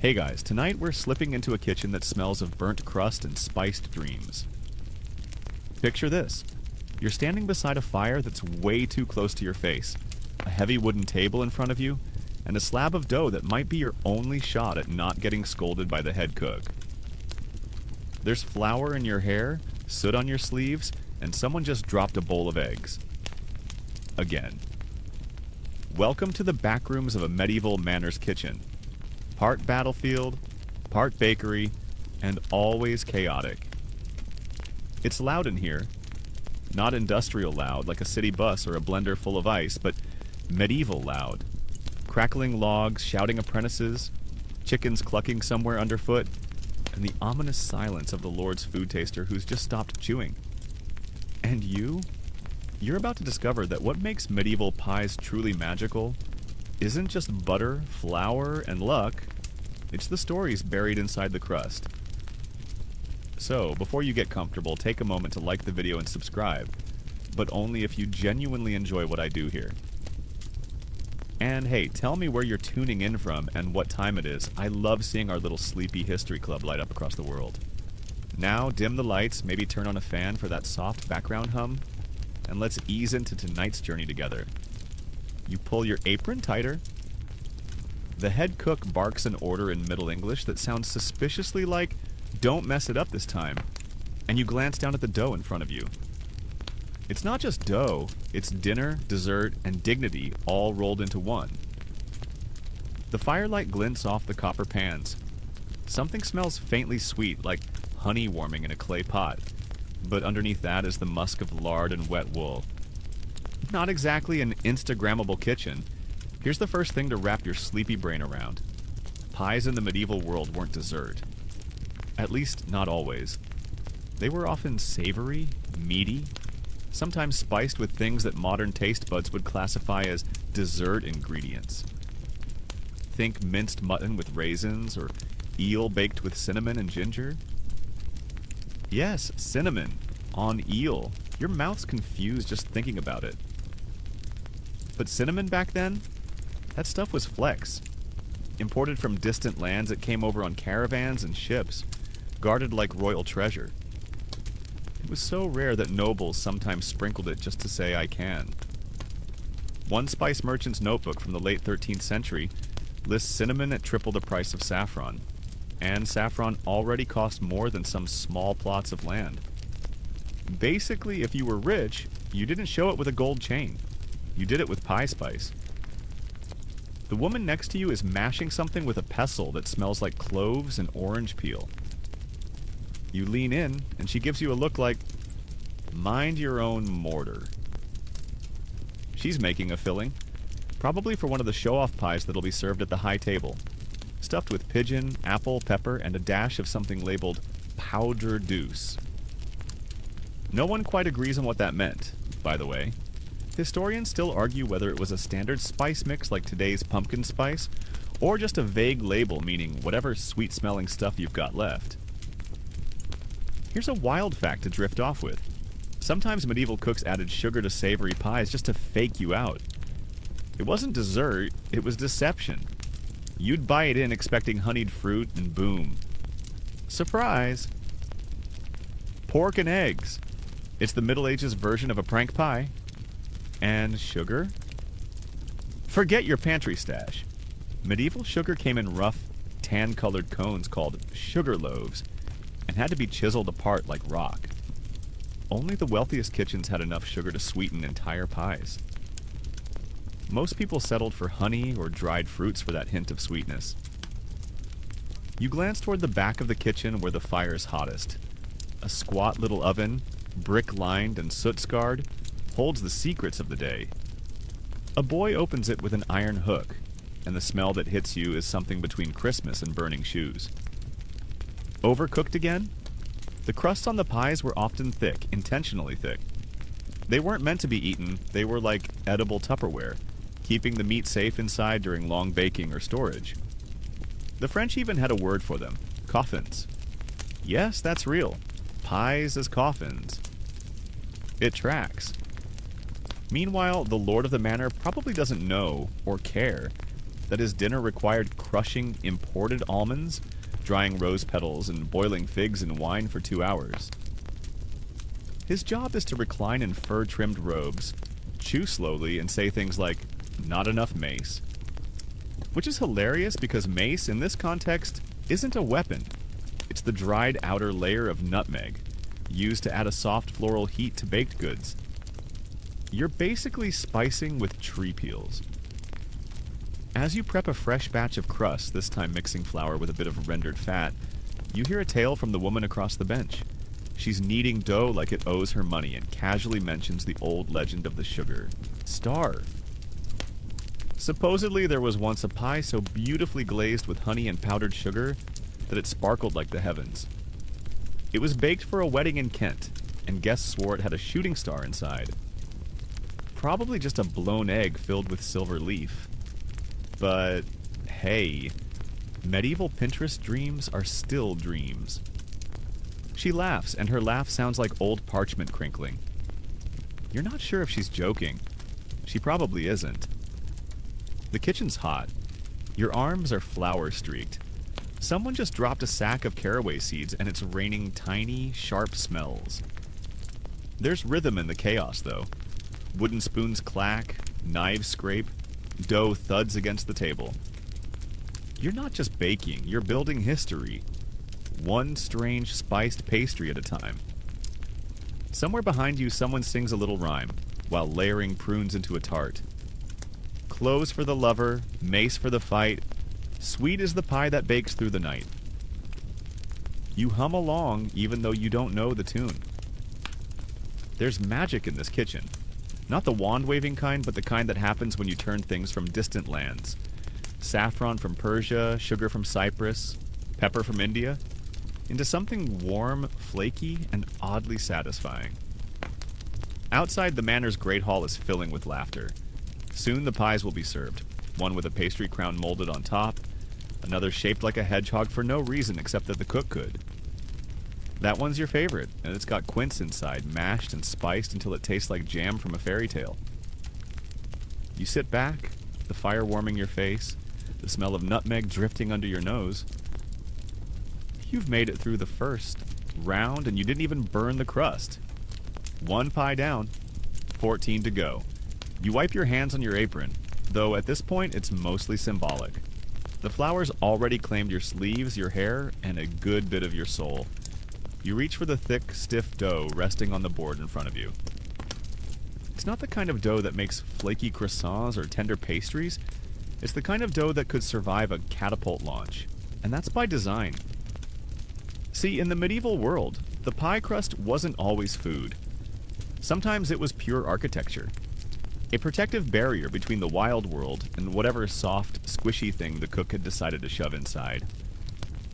Hey guys, tonight we're slipping into a kitchen that smells of burnt crust and spiced dreams. Picture this. You're standing beside a fire that's way too close to your face, a heavy wooden table in front of you, and a slab of dough that might be your only shot at not getting scolded by the head cook. There's flour in your hair, soot on your sleeves, and someone just dropped a bowl of eggs. Again. Welcome to the back rooms of a medieval manor's kitchen. Part battlefield, part bakery, and always chaotic. It's loud in here. Not industrial loud like a city bus or a blender full of ice, but medieval loud. Crackling logs, shouting apprentices, chickens clucking somewhere underfoot, and the ominous silence of the Lord's food taster who's just stopped chewing. And you're about to discover that what makes medieval pies truly magical isn't just butter, flour, and luck. It's the stories buried inside the crust. So, before you get comfortable, take a moment to like the video and subscribe, but only if you genuinely enjoy what I do here. And hey, tell me where you're tuning in from and what time it is. I love seeing our little sleepy history club light up across the world. Now, dim the lights, maybe turn on a fan for that soft background hum, and let's ease into tonight's journey together. You pull your apron tighter. The head cook barks an order in Middle English that sounds suspiciously like, "Don't mess it up this time," and you glance down at the dough in front of you. It's not just dough, it's dinner, dessert, and dignity all rolled into one. The firelight glints off the copper pans. Something smells faintly sweet, like honey warming in a clay pot, but underneath that is the musk of lard and wet wool. Not exactly an Instagrammable kitchen. Here's the first thing to wrap your sleepy brain around. Pies in the medieval world weren't dessert. At least, not always. They were often savory, meaty, sometimes spiced with things that modern taste buds would classify as dessert ingredients. Think minced mutton with raisins, or eel baked with cinnamon and ginger. Yes, cinnamon on eel. Your mouth's confused just thinking about it. But cinnamon back then? That stuff was flex. Imported from distant lands, it came over on caravans and ships, guarded like royal treasure. It was so rare that nobles sometimes sprinkled it just to say, "I can." One spice merchant's notebook from the late 13th century lists cinnamon at triple the price of saffron, and saffron already cost more than some small plots of land. Basically, if you were rich, you didn't show it with a gold chain. You did it with pie spice. The woman next to you is mashing something with a pestle that smells like cloves and orange peel. You lean in, and she gives you a look like, "Mind your own mortar." She's making a filling, probably for one of the show-off pies that'll be served at the high table, stuffed with pigeon, apple, pepper, and a dash of something labeled powder deuce. No one quite agrees on what that meant, by the way. Historians still argue whether it was a standard spice mix like today's pumpkin spice, or just a vague label meaning whatever sweet-smelling stuff you've got left. Here's a wild fact to drift off with. Sometimes medieval cooks added sugar to savory pies just to fake you out. It wasn't dessert, it was deception. You'd bite in expecting honeyed fruit, and boom. Surprise! Pork and eggs. It's the Middle Ages version of a prank pie. And sugar? Forget your pantry stash. Medieval sugar came in rough, tan-colored cones called sugar loaves, and had to be chiseled apart like rock. Only the wealthiest kitchens had enough sugar to sweeten entire pies. Most people settled for honey or dried fruits for that hint of sweetness. You glance toward the back of the kitchen where the fire's hottest. A squat little oven, brick-lined and soot-scarred, holds the secrets of the day. A boy opens it with an iron hook, and the smell that hits you is something between Christmas and burning shoes. Overcooked again? The crusts on the pies were often thick, intentionally thick. They weren't meant to be eaten, they were like edible Tupperware, keeping the meat safe inside during long baking or storage. The French even had a word for them, coffins. Yes, that's real. Pies as coffins. It tracks. Meanwhile, the lord of the manor probably doesn't know, or care, that his dinner required crushing imported almonds, drying rose petals, and boiling figs in wine for 2 hours. His job is to recline in fur-trimmed robes, chew slowly, and say things like, "Not enough mace." Which is hilarious because mace, in this context, isn't a weapon. It's the dried outer layer of nutmeg, used to add a soft floral heat to baked goods. You're basically spicing with tree peels. As you prep a fresh batch of crust, this time mixing flour with a bit of rendered fat, you hear a tale from the woman across the bench. She's kneading dough like it owes her money and casually mentions the old legend of the sugar star. Supposedly there was once a pie so beautifully glazed with honey and powdered sugar that it sparkled like the heavens. It was baked for a wedding in Kent, and guests swore it had a shooting star inside. Probably just a blown egg filled with silver leaf. But hey, medieval Pinterest dreams are still dreams. She laughs, and her laugh sounds like old parchment crinkling. You're not sure if she's joking. She probably isn't. The kitchen's hot. Your arms are flour-streaked. Someone just dropped a sack of caraway seeds, and it's raining tiny, sharp smells. There's rhythm in the chaos, though. Wooden spoons clack, knives scrape, dough thuds against the table. You're not just baking, you're building history. One strange, spiced pastry at a time. Somewhere behind you, someone sings a little rhyme, while layering prunes into a tart. Clothes for the lover, mace for the fight, sweet is the pie that bakes through the night. You hum along even though you don't know the tune. There's magic in this kitchen. Not the wand-waving kind, but the kind that happens when you turn things from distant lands. Saffron from Persia, sugar from Cyprus, pepper from India, into something warm, flaky, and oddly satisfying. Outside, the manor's great hall is filling with laughter. Soon the pies will be served, one with a pastry crown molded on top, another shaped like a hedgehog for no reason except that the cook could. That one's your favorite, and it's got quince inside, mashed and spiced until it tastes like jam from a fairy tale. You sit back, the fire warming your face, the smell of nutmeg drifting under your nose. You've made it through the first round, and you didn't even burn the crust. One pie down, 14 to go. You wipe your hands on your apron, though at this point it's mostly symbolic. The flour's already claimed your sleeves, your hair, and a good bit of your soul. You reach for the thick, stiff dough resting on the board in front of you. It's not the kind of dough that makes flaky croissants or tender pastries. It's the kind of dough that could survive a catapult launch. And that's by design. See, in the medieval world, the pie crust wasn't always food. Sometimes it was pure architecture. A protective barrier between the wild world and whatever soft, squishy thing the cook had decided to shove inside.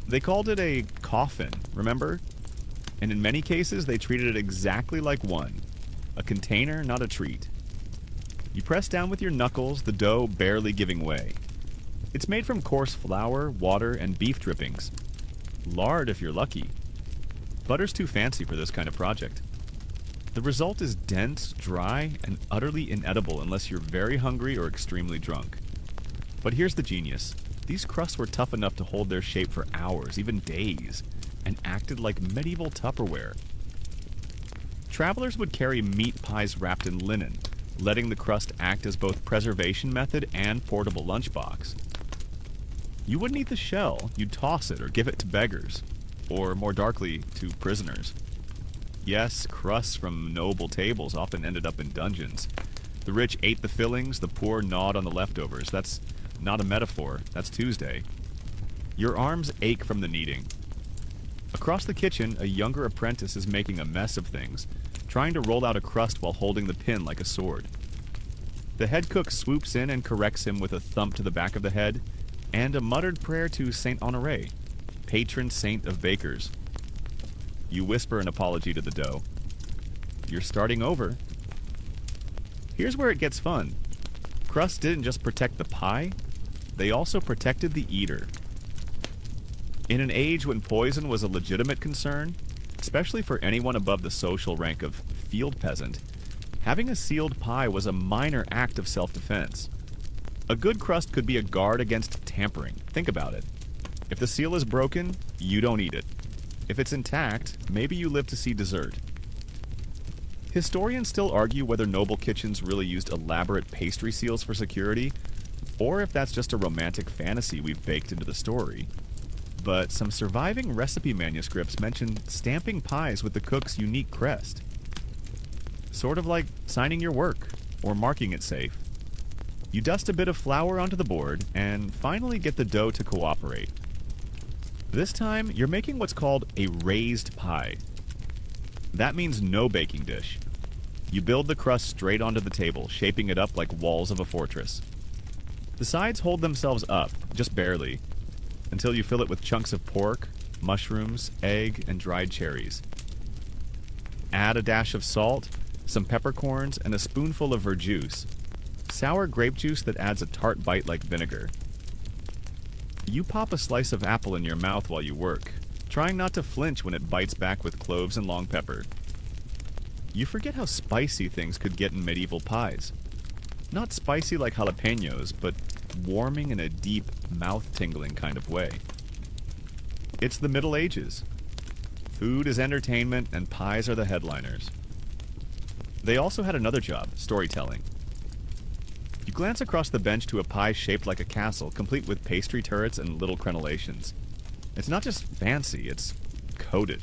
They called it a coffin, remember? And in many cases, they treated it exactly like one. A container, not a treat. You press down with your knuckles, the dough barely giving way. It's made from coarse flour, water, and beef drippings. Lard if you're lucky. Butter's too fancy for this kind of project. The result is dense, dry, and utterly inedible unless you're very hungry or extremely drunk. But here's the genius. These crusts were tough enough to hold their shape for hours, even days, and acted like medieval Tupperware. Travelers would carry meat pies wrapped in linen, letting the crust act as both preservation method and portable lunchbox. You wouldn't eat the shell, you'd toss it or give it to beggars, or more darkly, to prisoners. Yes, crusts from noble tables often ended up in dungeons. The rich ate the fillings, the poor gnawed on the leftovers. That's not a metaphor, that's Tuesday. Your arms ache from the kneading. Across the kitchen, a younger apprentice is making a mess of things, trying to roll out a crust while holding the pin like a sword. The head cook swoops in and corrects him with a thump to the back of the head, and a muttered prayer to Saint Honoré, patron saint of bakers. You whisper an apology to the dough. You're starting over. Here's where it gets fun. Crusts didn't just protect the pie, they also protected the eater. In an age when poison was a legitimate concern, especially for anyone above the social rank of field peasant, having a sealed pie was a minor act of self-defense. A good crust could be a guard against tampering. Think about it. If the seal is broken, you don't eat it. If it's intact, maybe you live to see dessert. Historians still argue whether noble kitchens really used elaborate pastry seals for security, or if that's just a romantic fantasy we've baked into the story. But some surviving recipe manuscripts mention stamping pies with the cook's unique crest. Sort of like signing your work, or marking it safe. You dust a bit of flour onto the board, and finally get the dough to cooperate. This time, you're making what's called a raised pie. That means no baking dish. You build the crust straight onto the table, shaping it up like walls of a fortress. The sides hold themselves up, just barely, until you fill it with chunks of pork, mushrooms, egg, and dried cherries. Add a dash of salt, some peppercorns, and a spoonful of verjuice, sour grape juice that adds a tart bite like vinegar. You pop a slice of apple in your mouth while you work, trying not to flinch when it bites back with cloves and long pepper. You forget how spicy things could get in medieval pies. Not spicy like jalapenos, but warming in a deep, mouth-tingling kind of way. It's the Middle Ages. Food is entertainment, and pies are the headliners. They also had another job, storytelling. You glance across the bench to a pie shaped like a castle, complete with pastry turrets and little crenellations. It's not just fancy, it's coded.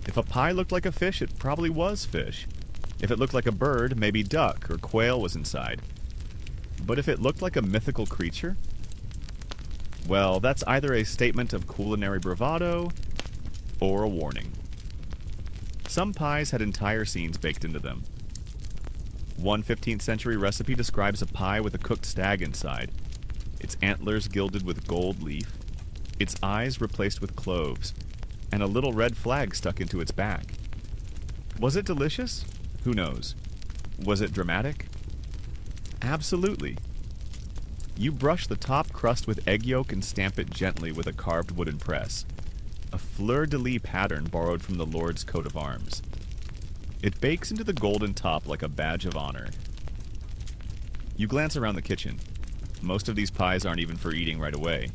If a pie looked like a fish, it probably was fish. If it looked like a bird, maybe duck or quail was inside. But if it looked like a mythical creature, well, that's either a statement of culinary bravado or a warning. Some pies had entire scenes baked into them. One 15th century recipe describes a pie with a cooked stag inside, its antlers gilded with gold leaf, its eyes replaced with cloves, and a little red flag stuck into its back. Was it delicious? Who knows? Was it dramatic? Absolutely. You brush the top crust with egg yolk and stamp it gently with a carved wooden press, a fleur-de-lis pattern borrowed from the Lord's coat of arms. It bakes into the golden top like a badge of honor. You glance around the kitchen. Most of these pies aren't even for eating right away.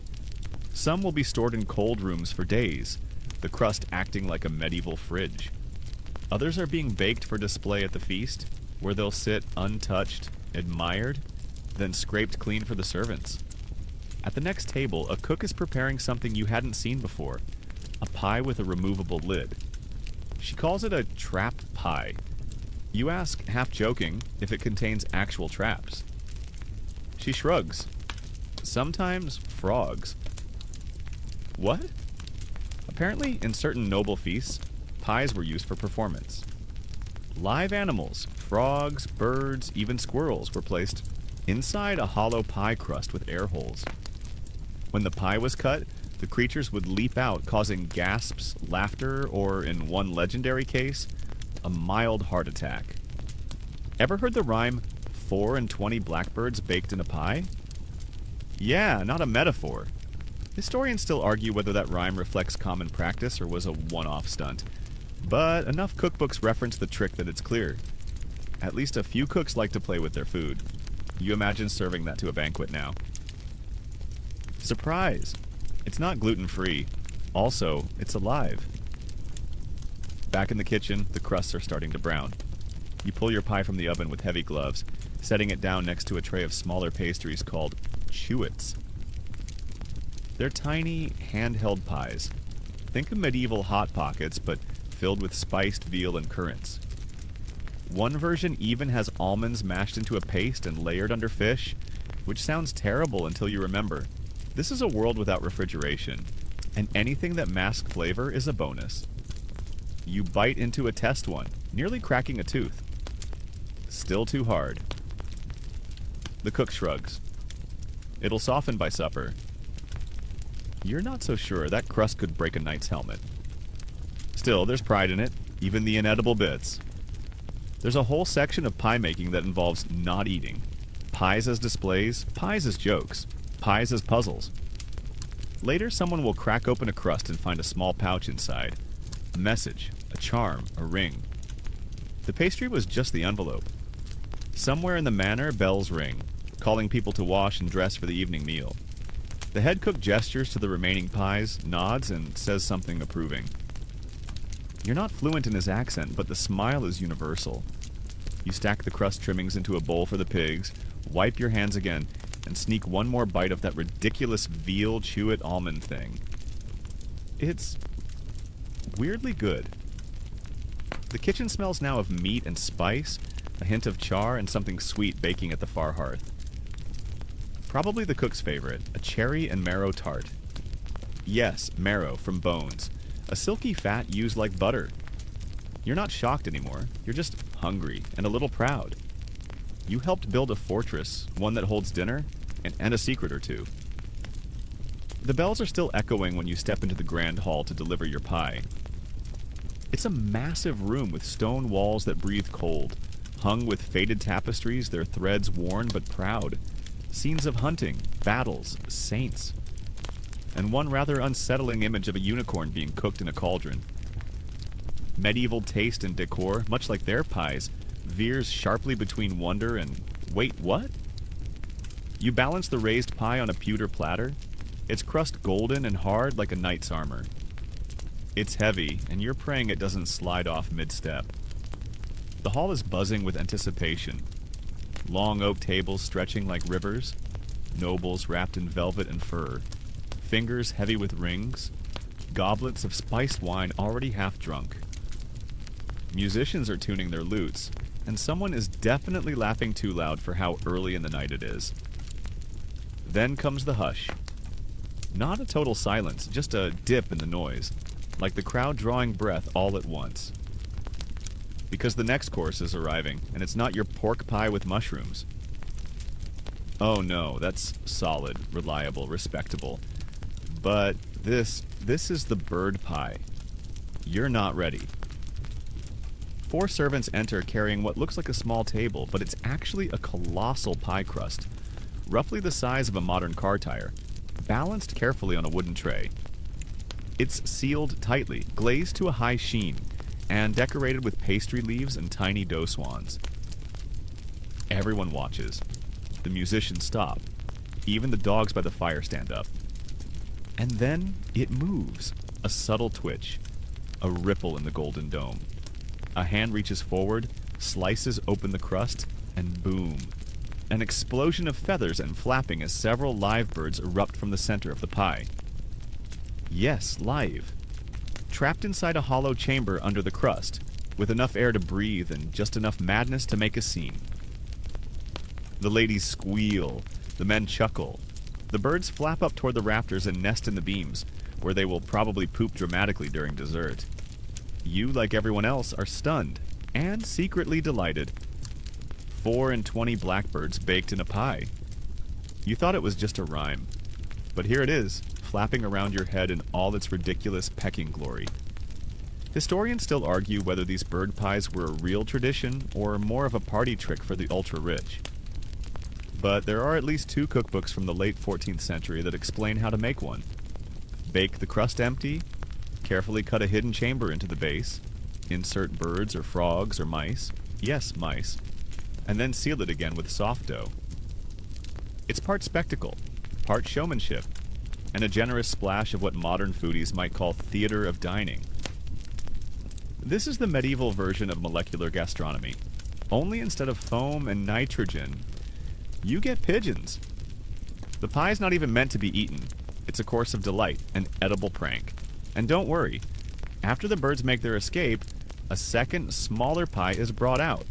Some will be stored in cold rooms for days, the crust acting like a medieval fridge. Others are being baked for display at the feast, where they'll sit untouched, admired, then scraped clean for the servants. At the next table, a cook is preparing something you hadn't seen before, a pie with a removable lid. She calls it a trap pie. You ask, half joking, if it contains actual traps. She shrugs. Sometimes frogs. What? Apparently, in certain noble feasts, pies were used for performance. Live animals, frogs, birds, even squirrels, were placed inside a hollow pie crust with air holes. When the pie was cut, the creatures would leap out, causing gasps, laughter, or, in one legendary case, a mild heart attack. Ever heard the rhyme, 4 and 20 blackbirds baked in a pie? Yeah, not a metaphor. Historians still argue whether that rhyme reflects common practice or was a one-off stunt. But enough cookbooks reference the trick that it's clear. At least a few cooks like to play with their food. You imagine serving that to a banquet now. Surprise! It's not gluten-free. Also, it's alive. Back in the kitchen, the crusts are starting to brown. You pull your pie from the oven with heavy gloves, setting it down next to a tray of smaller pastries called chewits. They're tiny, handheld pies. Think of medieval Hot Pockets, but filled with spiced veal and currants. One version even has almonds mashed into a paste and layered under fish, which sounds terrible until you remember. This is a world without refrigeration, and anything that masks flavor is a bonus. You bite into a test one, nearly cracking a tooth. Still too hard. The cook shrugs. It'll soften by supper. You're not so sure. That crust could break a knight's helmet. Still, there's pride in it, even the inedible bits. There's a whole section of pie making that involves not eating. Pies as displays, pies as jokes, pies as puzzles. Later, someone will crack open a crust and find a small pouch inside. A message, a charm, a ring. The pastry was just the envelope. Somewhere in the manor, bells ring. calling people to wash and dress for the evening meal. The head cook gestures to the remaining pies, nods, and says something approving. You're not fluent in his accent, but the smile is universal. You stack the crust trimmings into a bowl for the pigs, wipe your hands again, and sneak one more bite of that ridiculous veal chew-it almond thing. It's weirdly good. The kitchen smells now of meat and spice, a hint of char, and something sweet baking at the far hearth. Probably the cook's favorite, a cherry and marrow tart. Yes, marrow from bones, a silky fat used like butter. You're not shocked anymore, you're just hungry and a little proud. You helped build a fortress, one that holds dinner, and a secret or two. The bells are still echoing when you step into the grand hall to deliver your pie. It's a massive room with stone walls that breathe cold, hung with faded tapestries, their threads worn but proud. Scenes of hunting, battles, saints, and one rather unsettling image of a unicorn being cooked in a cauldron. Medieval taste and decor, much like their pies, veers sharply between wonder and, wait, what? You balance the raised pie on a pewter platter, its crust golden and hard like a knight's armor. It's heavy, and you're praying it doesn't slide off mid-step. The hall is buzzing with anticipation. Long oak tables stretching like rivers, nobles wrapped in velvet and fur, fingers heavy with rings, goblets of spiced wine already half drunk. Musicians are tuning their lutes, and someone is definitely laughing too loud for how early in the night it is. Then comes the hush. Not a total silence, just a dip in the noise, like the crowd drawing breath all at once. Because the next course is arriving, and it's not your pork pie with mushrooms. Oh no, that's solid, reliable, respectable. But this is the bird pie. You're not ready. 4 servants enter carrying what looks like a small table, but it's actually a colossal pie crust, roughly the size of a modern car tire, balanced carefully on a wooden tray. It's sealed tightly, glazed to a high sheen, and decorated with pastry leaves and tiny dough swans. Everyone watches. The musicians stop. Even the dogs by the fire stand up. And then it moves. A subtle twitch. A ripple in the golden dome. A hand reaches forward, slices open the crust, and boom. An explosion of feathers and flapping as several live birds erupt from the center of the pie. Yes, live. Trapped inside a hollow chamber under the crust, with enough air to breathe and just enough madness to make a scene. The ladies squeal, the men chuckle, the birds flap up toward the rafters and nest in the beams, where they will probably poop dramatically during dessert. You, like everyone else, are stunned, and secretly delighted. 4 and 20 blackbirds baked in a pie. You thought it was just a rhyme, but here it is, flapping around your head in all its ridiculous pecking glory. Historians still argue whether these bird pies were a real tradition or more of a party trick for the ultra-rich. But there are at least 2 cookbooks from the late 14th century that explain how to make one. Bake the crust empty, carefully cut a hidden chamber into the base, insert birds or frogs or mice, yes, mice, and then seal it again with soft dough. It's part spectacle, part showmanship, and a generous splash of what modern foodies might call theater of dining. This is the medieval version of molecular gastronomy. Only instead of foam and nitrogen, you get pigeons. The pie's not even meant to be eaten. It's a course of delight, an edible prank. And don't worry, after the birds make their escape, a second, smaller pie is brought out.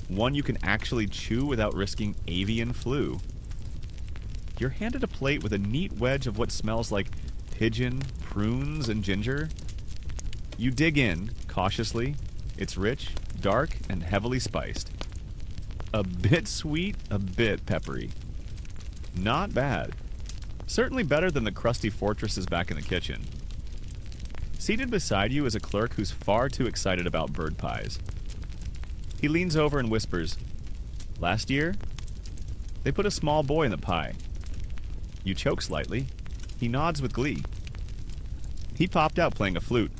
One you can actually chew without risking avian flu. You're handed a plate with a neat wedge of what smells like pigeon, prunes, and ginger. You dig in, cautiously. It's rich, dark, and heavily spiced. A bit sweet, a bit peppery. Not bad. Certainly better than the crusty fortresses back in the kitchen. Seated beside you is a clerk who's far too excited about bird pies. He leans over and whispers, "Last year, they put a small boy in the pie." You choke slightly. He nods with glee. He popped out playing a flute.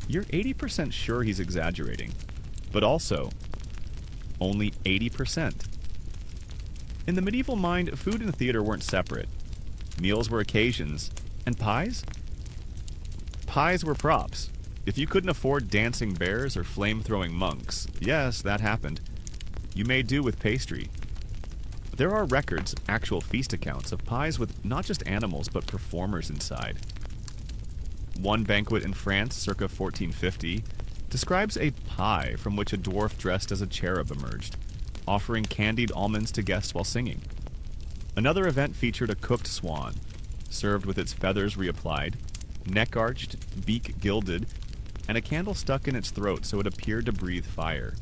You're 80% sure he's exaggerating, but also only 80%. In the medieval mind, food and theater weren't separate. Meals were occasions. And pies? Pies were props. If you couldn't afford dancing bears or flame-throwing monks, yes, that happened, you made do with pastry. There are records, actual feast accounts, of pies with not just animals but performers inside. One banquet in France, circa 1450, describes a pie from which a dwarf dressed as a cherub emerged, offering candied almonds to guests while singing. Another event featured a cooked swan, served with its feathers reapplied, neck arched, beak gilded, and a candle stuck in its throat so it appeared to breathe fire.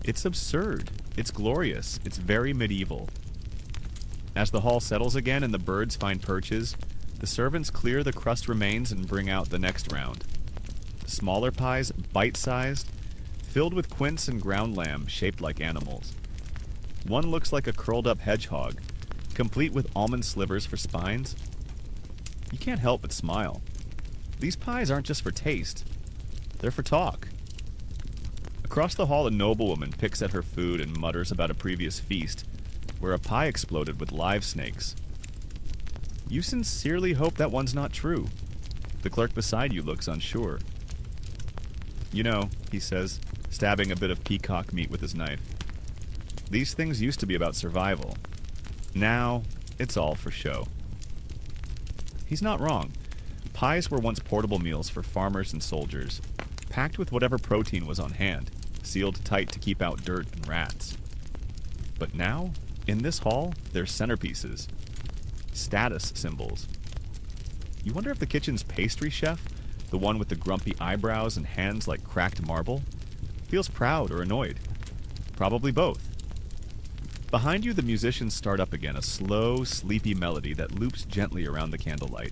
It's absurd. It's glorious. It's very medieval. As the hall settles again and the birds find perches, the servants clear the crust remains and bring out the next round. Smaller pies, bite-sized, filled with quince and ground lamb shaped like animals. One looks like a curled-up hedgehog, complete with almond slivers for spines. You can't help but smile. These pies aren't just for taste. They're for talk. Across the hall, a noblewoman picks at her food and mutters about a previous feast, where a pie exploded with live snakes. You sincerely hope that one's not true. The clerk beside you looks unsure. You know, he says, stabbing a bit of peacock meat with his knife. These things used to be about survival. Now, it's all for show. He's not wrong. Pies were once portable meals for farmers and soldiers, packed with whatever protein was on hand, sealed tight to keep out dirt and rats. But now, in this hall, they're centerpieces. Status symbols. You wonder if the kitchen's pastry chef, the one with the grumpy eyebrows and hands like cracked marble, feels proud or annoyed. Probably both. Behind you, the musicians start up again, a slow, sleepy melody that loops gently around the candlelight.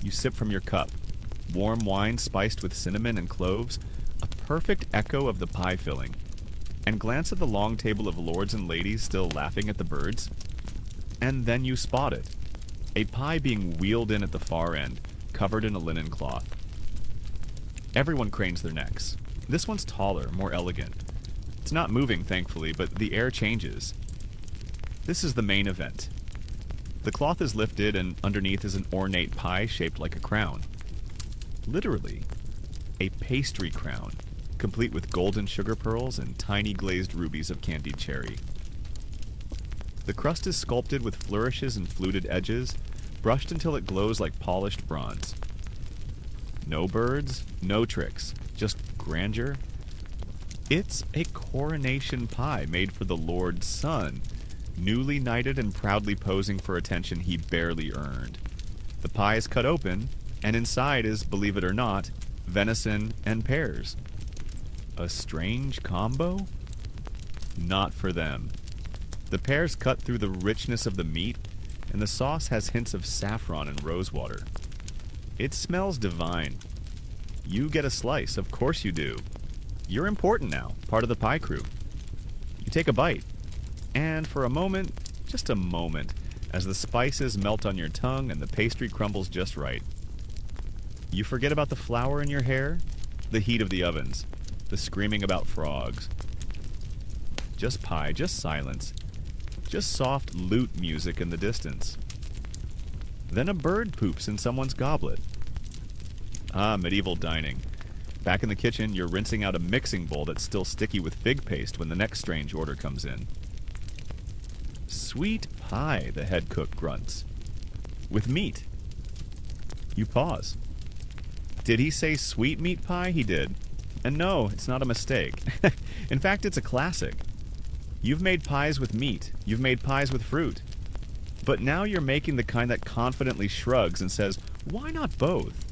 You sip from your cup, warm wine spiced with cinnamon and cloves, a perfect echo of the pie filling, and glance at the long table of lords and ladies still laughing at the birds. And then you spot it. A pie being wheeled in at the far end, covered in a linen cloth. Everyone cranes their necks. This one's taller, more elegant. It's not moving, thankfully, but the air changes. This is the main event. The cloth is lifted, and underneath is an ornate pie shaped like a crown. Literally, a pastry crown, complete with golden sugar pearls and tiny glazed rubies of candied cherry. The crust is sculpted with flourishes and fluted edges, brushed until it glows like polished bronze. No birds, no tricks, just grandeur. It's a coronation pie made for the Lord's son, newly knighted and proudly posing for attention he barely earned. The pie is cut open, and inside is, believe it or not, venison and pears. A strange combo? Not for them. The pears cut through the richness of the meat, and the sauce has hints of saffron and rosewater. It smells divine. You get a slice, of course you do. You're important now, part of the pie crew. You take a bite, and for a moment, just a moment, as the spices melt on your tongue and the pastry crumbles just right. You forget about the flour in your hair, the heat of the ovens, the screaming about frogs. Just pie, just silence, just soft lute music in the distance. Then a bird poops in someone's goblet. Ah, medieval dining. Back in the kitchen, you're rinsing out a mixing bowl that's still sticky with fig paste when the next strange order comes in. Sweet pie, the head cook grunts. With meat. You pause. Did he say sweet meat pie? He did. And no, it's not a mistake. In fact, it's a classic. You've made pies with meat. You've made pies with fruit. But now you're making the kind that confidently shrugs and says, why not both?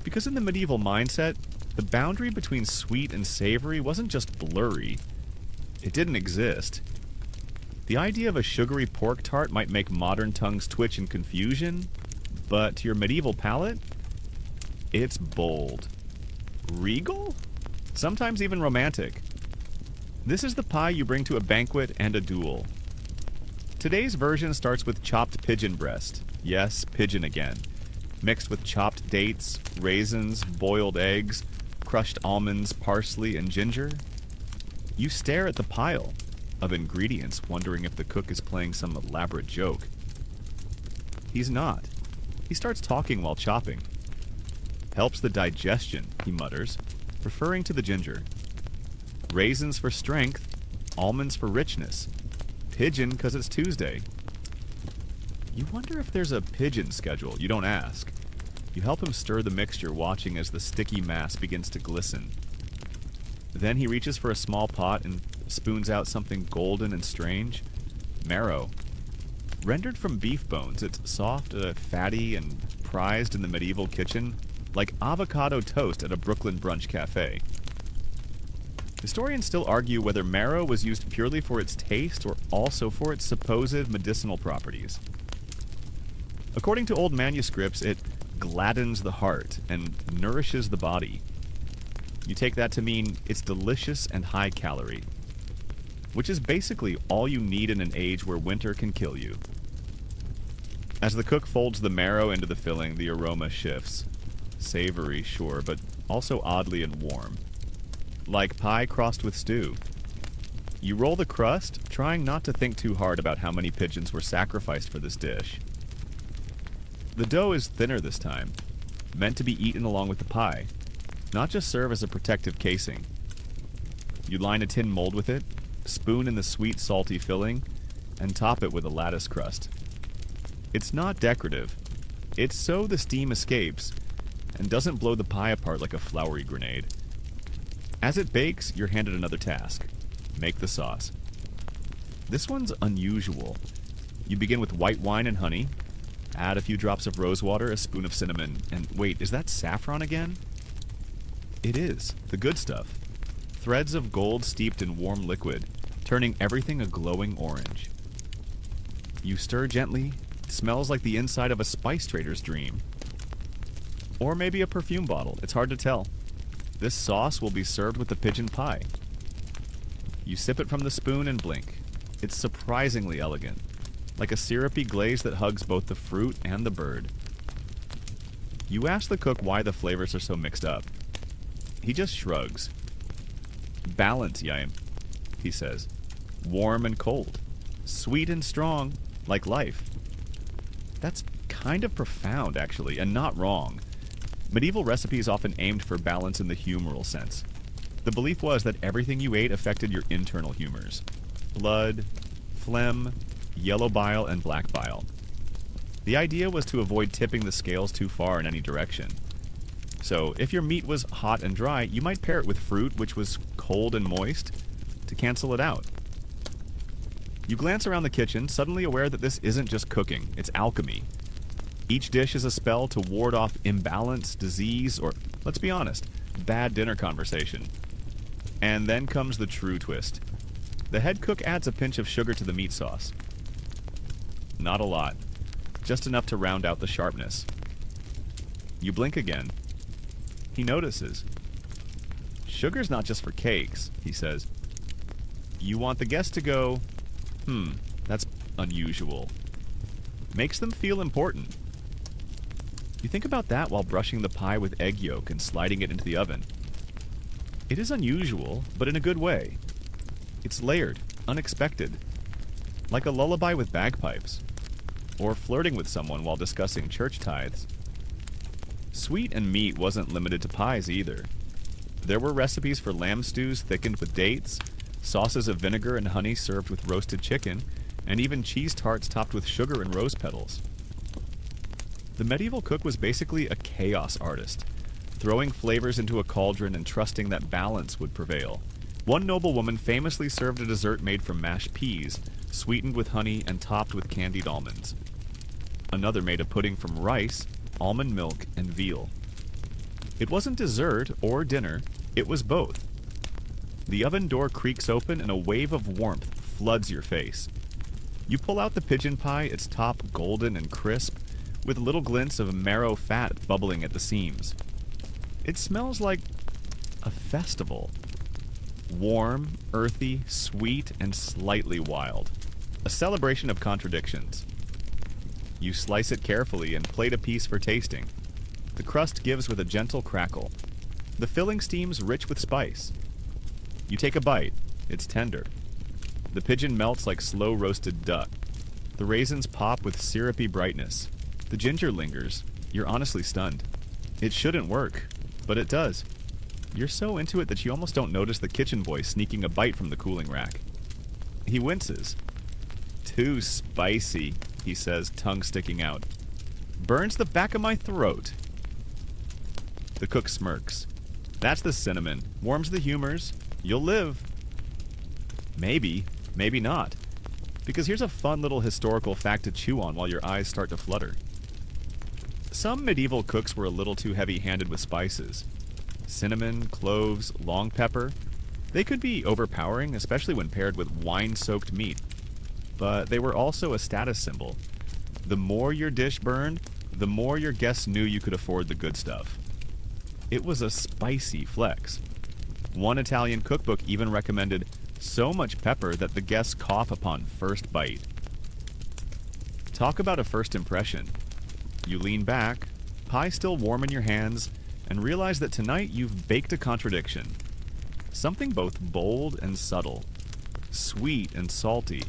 Because in the medieval mindset, the boundary between sweet and savory wasn't just blurry. It didn't exist. The idea of a sugary pork tart might make modern tongues twitch in confusion, but to your medieval palate, it's bold. Regal? Sometimes even romantic. This is the pie you bring to a banquet and a duel. Today's version starts with chopped pigeon breast. Yes, pigeon again. Mixed with chopped dates, raisins, boiled eggs, crushed almonds, parsley, and ginger. You stare at the pile, of ingredients, wondering if the cook is playing some elaborate joke. He's not. He starts talking while chopping. Helps the digestion, he mutters, referring to the ginger. Raisins for strength, almonds for richness. Pigeon because it's Tuesday. You wonder if there's a pigeon schedule. You don't ask. You help him stir the mixture, watching as the sticky mass begins to glisten. Then he reaches for a small pot and spoons out something golden and strange. Marrow. Rendered from beef bones, it's soft, fatty, and prized in the medieval kitchen, like avocado toast at a Brooklyn brunch cafe. Historians still argue whether marrow was used purely for its taste or also for its supposed medicinal properties. According to old manuscripts, it gladdens the heart and nourishes the body. You take that to mean it's delicious and high calorie, which is basically all you need in an age where winter can kill you. As the cook folds the marrow into the filling, the aroma shifts. Savory, sure, but also oddly and warm. Like pie crossed with stew. You roll the crust, trying not to think too hard about how many pigeons were sacrificed for this dish. The dough is thinner this time, meant to be eaten along with the pie, not just serve as a protective casing. You line a tin mold with it, spoon in the sweet, salty filling, and top it with a lattice crust. It's not decorative. It's so the steam escapes and doesn't blow the pie apart like a floury grenade. As it bakes, you're handed another task. Make the sauce. This one's unusual. You begin with white wine and honey, add a few drops of rosewater, a spoon of cinnamon, and wait, is that saffron again? It is, the good stuff. Threads of gold steeped in warm liquid, turning everything a glowing orange. You stir gently. It smells like the inside of a spice trader's dream. Or maybe a perfume bottle, it's hard to tell. This sauce will be served with the pigeon pie. You sip it from the spoon and blink. It's surprisingly elegant, like a syrupy glaze that hugs both the fruit and the bird. You ask the cook why the flavors are so mixed up. He just shrugs. Balance, Yaim, he says. Warm and cold. Sweet and strong, like life. That's kind of profound, actually, and not wrong. Medieval recipes often aimed for balance in the humoral sense. The belief was that everything you ate affected your internal humors. Blood, phlegm, yellow bile, and black bile. The idea was to avoid tipping the scales too far in any direction. So, if your meat was hot and dry, you might pair it with fruit which was cold and moist to cancel it out. You glance around the kitchen, suddenly aware that this isn't just cooking, it's alchemy. Each dish is a spell to ward off imbalance, disease, or, let's be honest, bad dinner conversation. And then comes the true twist. The head cook adds a pinch of sugar to the meat sauce. Not a lot, just enough to round out the sharpness. You blink again. He notices. Sugar's not just for cakes, he says. You want the guest to go, that's unusual. Makes them feel important. You think about that while brushing the pie with egg yolk and sliding it into the oven. It is unusual, but in a good way. It's layered, unexpected. Like a lullaby with bagpipes. Or flirting with someone while discussing church tithes. Sweet and meat wasn't limited to pies either. There were recipes for lamb stews thickened with dates, sauces of vinegar and honey served with roasted chicken, and even cheese tarts topped with sugar and rose petals. The medieval cook was basically a chaos artist, throwing flavors into a cauldron and trusting that balance would prevail. One noblewoman famously served a dessert made from mashed peas, sweetened with honey and topped with candied almonds. Another made a pudding from rice, almond milk, and veal. It wasn't dessert or dinner, it was both. The oven door creaks open and a wave of warmth floods your face. You pull out the pigeon pie, its top golden and crisp, with little glints of marrow fat bubbling at the seams. It smells like a festival. Warm, earthy, sweet, and slightly wild. A celebration of contradictions. You slice it carefully and plate a piece for tasting. The crust gives with a gentle crackle. The filling steams rich with spice. You take a bite. It's tender. The pigeon melts like slow-roasted duck. The raisins pop with syrupy brightness. The ginger lingers. You're honestly stunned. It shouldn't work, but it does. You're so into it that you almost don't notice the kitchen boy sneaking a bite from the cooling rack. He winces. "Too spicy," he says, tongue sticking out. "Burns the back of my throat." The cook smirks. "That's the cinnamon. Warms the humors. You'll live." Maybe, maybe not. Because here's a fun little historical fact to chew on while your eyes start to flutter. Some medieval cooks were a little too heavy-handed with spices. Cinnamon, cloves, long pepper. They could be overpowering, especially when paired with wine-soaked meat. But they were also a status symbol. The more your dish burned, the more your guests knew you could afford the good stuff. It was a spicy flex. One Italian cookbook even recommended so much pepper that the guests cough upon first bite. Talk about a first impression. You lean back, pie still warm in your hands, and realize that tonight you've baked a contradiction. Something both bold and subtle, sweet and salty,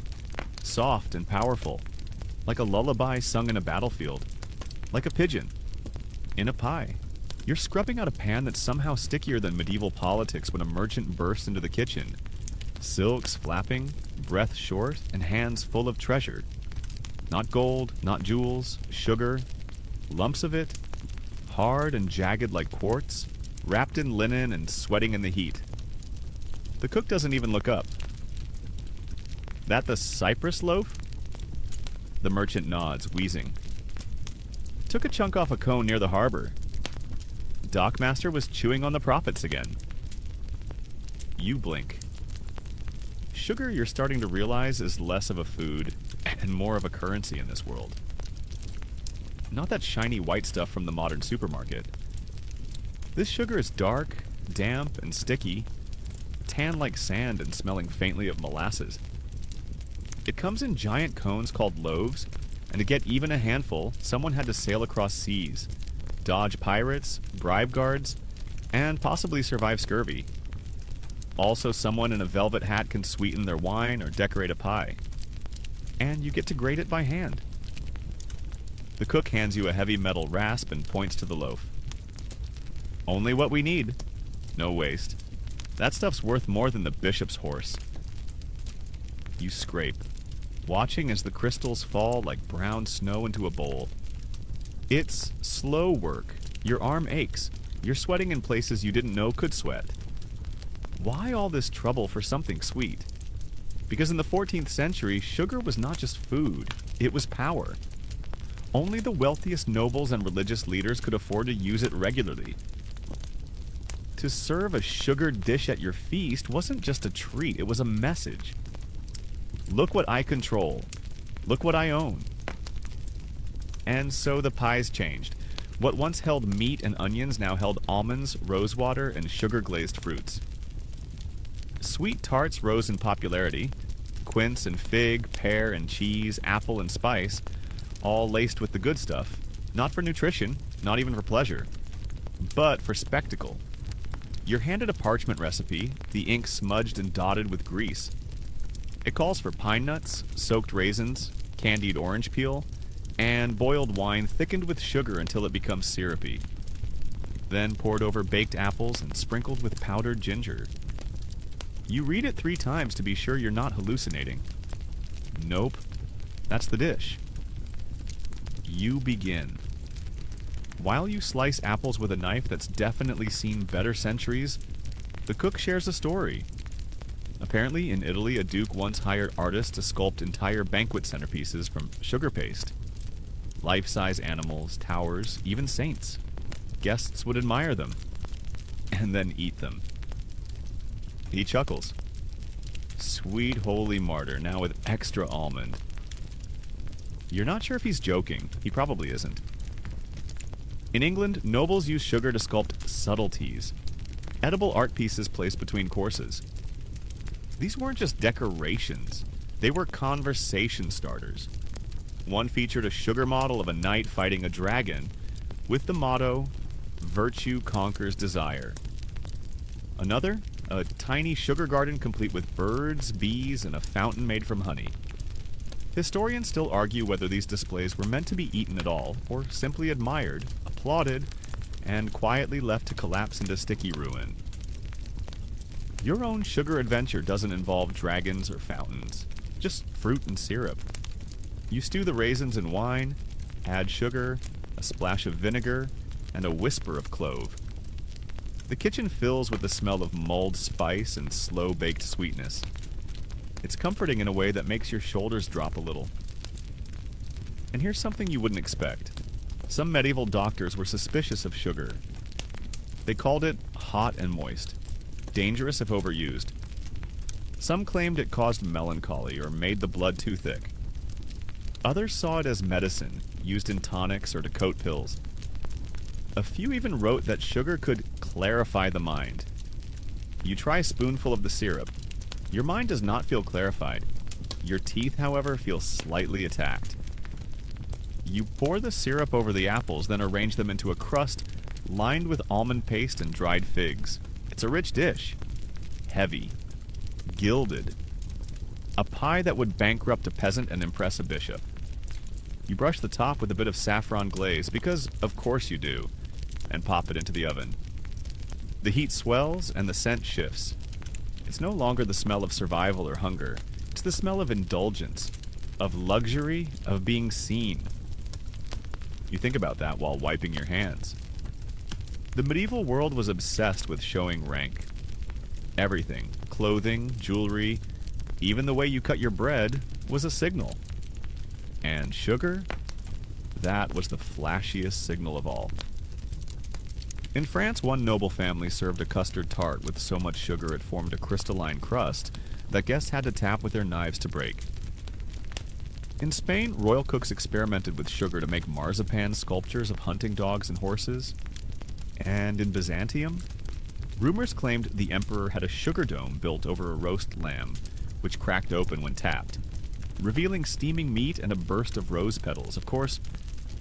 soft and powerful, like a lullaby sung in a battlefield, like a pigeon, in a pie. You're scrubbing out a pan that's somehow stickier than medieval politics when a merchant bursts into the kitchen. Silks flapping, breath short, and hands full of treasure. Not gold, not jewels, sugar, lumps of it, hard and jagged like quartz, wrapped in linen and sweating in the heat. The cook doesn't even look up. "That the cypress loaf?" The merchant nods, wheezing. "Took a chunk off a cone near the harbor. Dockmaster was chewing on the profits again." You blink. Sugar, you're starting to realize, is less of a food and more of a currency in this world. Not that shiny white stuff from the modern supermarket. This sugar is dark, damp, and sticky, tan like sand and smelling faintly of molasses. It comes in giant cones called loaves, and to get even a handful, someone had to sail across seas, dodge pirates, bribe guards, and possibly survive scurvy. Also, someone in a velvet hat can sweeten their wine or decorate a pie. And you get to grate it by hand. The cook hands you a heavy metal rasp and points to the loaf. "Only what we need. No waste. That stuff's worth more than the bishop's horse." You scrape, watching as the crystals fall like brown snow into a bowl. It's slow work. Your arm aches. You're sweating in places you didn't know could sweat. Why all this trouble for something sweet? Because in the 14th century, sugar was not just food, it was power. Only the wealthiest nobles and religious leaders could afford to use it regularly. To serve a sugared dish at your feast wasn't just a treat, it was a message. Look what I control. Look what I own. And so the pies changed. What once held meat and onions now held almonds, rosewater, and sugar-glazed fruits. Sweet tarts rose in popularity. Quince and fig, pear and cheese, apple and spice, all laced with the good stuff. Not for nutrition, not even for pleasure, but for spectacle. You're handed a parchment recipe, the ink smudged and dotted with grease. It calls for pine nuts, soaked raisins, candied orange peel, and boiled wine thickened with sugar until it becomes syrupy. Then poured over baked apples and sprinkled with powdered ginger. You read it 3 times to be sure you're not hallucinating. Nope. That's the dish. You begin. While you slice apples with a knife that's definitely seen better centuries, the cook shares a story. Apparently, in Italy, a duke once hired artists to sculpt entire banquet centerpieces from sugar paste. Life-size animals, towers, even saints. Guests would admire them, and then eat them. He chuckles. Sweet holy martyr, now with extra almond. You're not sure if he's joking. He probably isn't. In England, nobles use sugar to sculpt subtleties, edible art pieces placed between courses. These weren't just decorations. They were conversation starters. One featured a sugar model of a knight fighting a dragon with the motto, "Virtue conquers desire." Another, a tiny sugar garden complete with birds, bees, and a fountain made from honey. Historians still argue whether these displays were meant to be eaten at all, or simply admired, applauded, and quietly left to collapse into sticky ruin. Your own sugar adventure doesn't involve dragons or fountains, just fruit and syrup. You stew the raisins in wine, add sugar, a splash of vinegar, and a whisper of clove. The kitchen fills with the smell of mulled spice and slow-baked sweetness. It's comforting in a way that makes your shoulders drop a little. And here's something you wouldn't expect. Some medieval doctors were suspicious of sugar. They called it hot and moist, dangerous if overused. Some claimed it caused melancholy or made the blood too thick. Others saw it as medicine, used in tonics or to coat pills. A few even wrote that sugar could clarify the mind. You try a spoonful of the syrup. Your mind does not feel clarified. Your teeth, however, feel slightly attacked. You pour the syrup over the apples, then arrange them into a crust lined with almond paste and dried figs. It's a rich dish. Heavy. Gilded. A pie that would bankrupt a peasant and impress a bishop. You brush the top with a bit of saffron glaze, because of course you do, and pop it into the oven. The heat swells and the scent shifts. It's no longer the smell of survival or hunger. It's the smell of indulgence, of luxury, of being seen. You think about that while wiping your hands. The medieval world was obsessed with showing rank. Everything, clothing, jewelry, even the way you cut your bread, was a signal. And sugar? That was the flashiest signal of all. In France, one noble family served a custard tart with so much sugar it formed a crystalline crust that guests had to tap with their knives to break. In Spain, royal cooks experimented with sugar to make marzipan sculptures of hunting dogs and horses. And in Byzantium, rumors claimed the emperor had a sugar dome built over a roast lamb, which cracked open when tapped, revealing steaming meat and a burst of rose petals. Of course,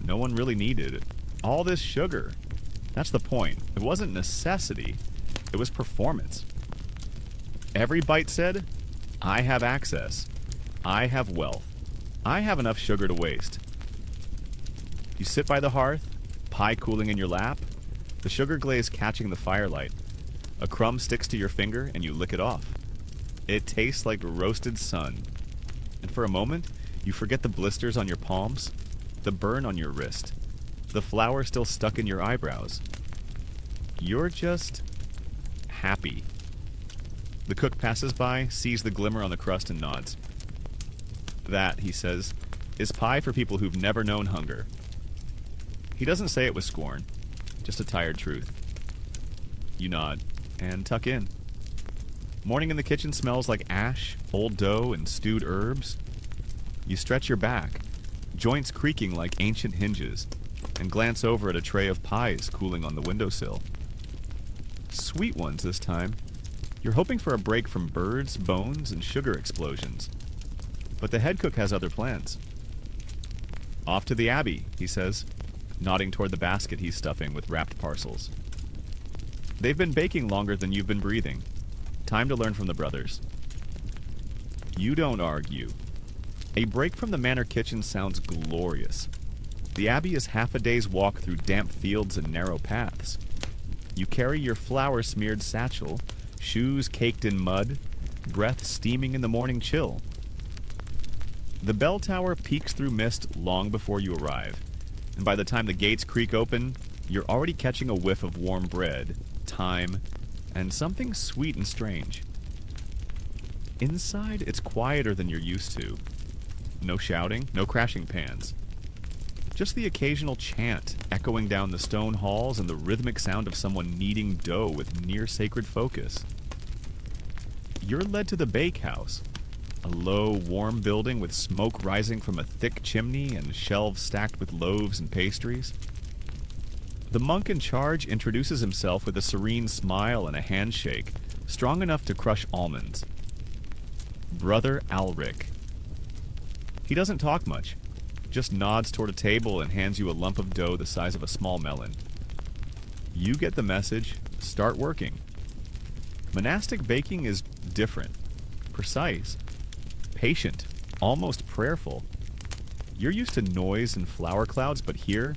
no one really needed all this sugar. That's the point. It wasn't necessity. It was performance. Every bite said, I have access. I have wealth. I have enough sugar to waste. You sit by the hearth, pie cooling in your lap, the sugar glaze catching the firelight. A crumb sticks to your finger and you lick it off. It tastes like roasted sun. And for a moment, you forget the blisters on your palms, the burn on your wrist, the flour still stuck in your eyebrows. You're just happy. The cook passes by, sees the glimmer on the crust, and nods. That, he says, is pie for people who've never known hunger. He doesn't say it with scorn, just a tired truth. You nod, and tuck in. Morning in the kitchen smells like ash, old dough, and stewed herbs. You stretch your back, joints creaking like ancient hinges, and glance over at a tray of pies cooling on the windowsill. Sweet ones this time. You're hoping for a break from birds, bones, and sugar explosions. But the head cook has other plans. Off to the Abbey, he says, nodding toward the basket he's stuffing with wrapped parcels. They've been baking longer than you've been breathing. Time to learn from the brothers. You don't argue. A break from the manor kitchen sounds glorious. The Abbey is half a day's walk through damp fields and narrow paths. You carry your flour-smeared satchel, shoes caked in mud, breath steaming in the morning chill. The bell tower peeks through mist long before you arrive, and by the time the gates creak open, you're already catching a whiff of warm bread, thyme, and something sweet and strange. Inside, it's quieter than you're used to. No shouting, no crashing pans. Just the occasional chant echoing down the stone halls and the rhythmic sound of someone kneading dough with near-sacred focus. You're led to the bakehouse, a low, warm building with smoke rising from a thick chimney and shelves stacked with loaves and pastries. The monk in charge introduces himself with a serene smile and a handshake, strong enough to crush almonds. Brother Alric. He doesn't talk much, just nods toward a table and hands you a lump of dough the size of a small melon. You get the message, start working. Monastic baking is different, precise, patient, almost prayerful. You're used to noise and flower clouds, but here,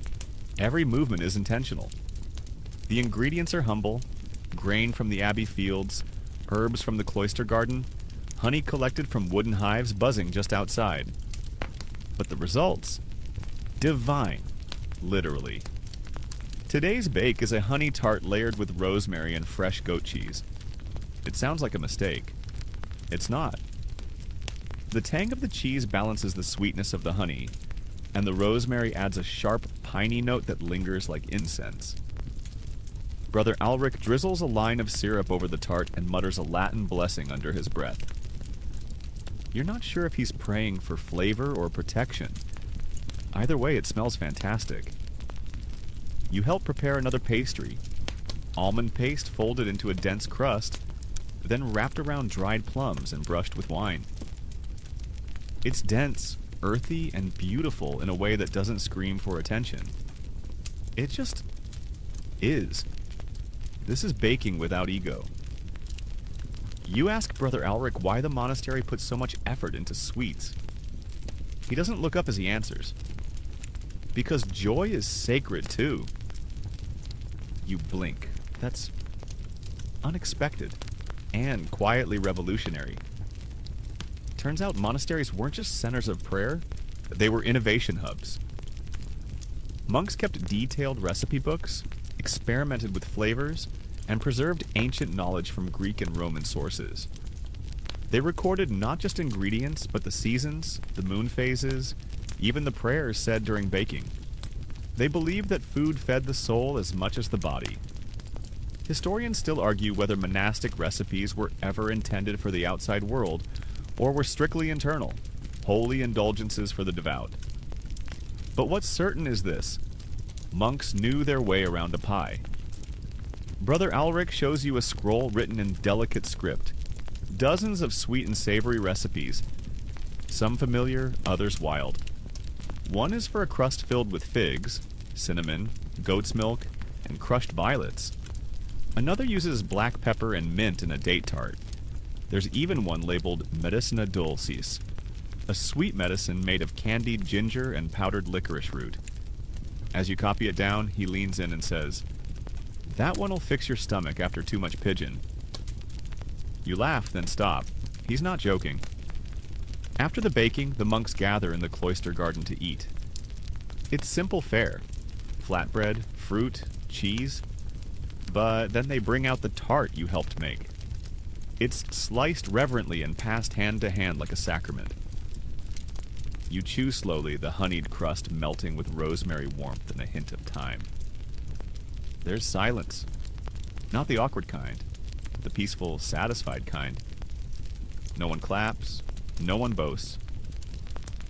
every movement is intentional. The ingredients are humble: grain from the abbey fields, herbs from the cloister garden, honey collected from wooden hives buzzing just outside. But the results? Divine, literally. Today's bake is a honey tart layered with rosemary and fresh goat cheese. It sounds like a mistake. It's not. The tang of the cheese balances the sweetness of the honey, and the rosemary adds a sharp, piney note that lingers like incense. Brother Alric drizzles a line of syrup over the tart and mutters a Latin blessing under his breath. You're not sure if he's praying for flavor or protection. Either way, it smells fantastic. You help prepare another pastry. Almond paste folded into a dense crust, then wrapped around dried plums and brushed with wine. It's dense, earthy, and beautiful in a way that doesn't scream for attention. It just is. This is baking without ego. You ask Brother Alric why the monastery puts so much effort into sweets. He doesn't look up as he answers. Because joy is sacred too. You blink. That's unexpected and quietly revolutionary. Turns out monasteries weren't just centers of prayer, they were innovation hubs. Monks kept detailed recipe books, experimented with flavors, and preserved ancient knowledge from Greek and Roman sources. They recorded not just ingredients, but the seasons, the moon phases, even the prayers said during baking. They believed that food fed the soul as much as the body. Historians still argue whether monastic recipes were ever intended for the outside world, or were strictly internal, holy indulgences for the devout. But what's certain is this: monks knew their way around a pie. Brother Alric shows you a scroll written in delicate script. Dozens of sweet and savory recipes, some familiar, others wild. One is for a crust filled with figs, cinnamon, goat's milk, and crushed violets. Another uses black pepper and mint in a date tart. There's even one labeled medicina dulcis, a sweet medicine made of candied ginger and powdered licorice root. As you copy it down, he leans in and says, "That one'll fix your stomach after too much pigeon." You laugh, then stop. He's not joking. After the baking, the monks gather in the cloister garden to eat. It's simple fare: flatbread, fruit, cheese. But then they bring out the tart you helped make. It's sliced reverently and passed hand to hand like a sacrament. You chew slowly, the honeyed crust melting with rosemary warmth and a hint of thyme. There's silence. Not the awkward kind, but the peaceful, satisfied kind. No one claps, no one boasts.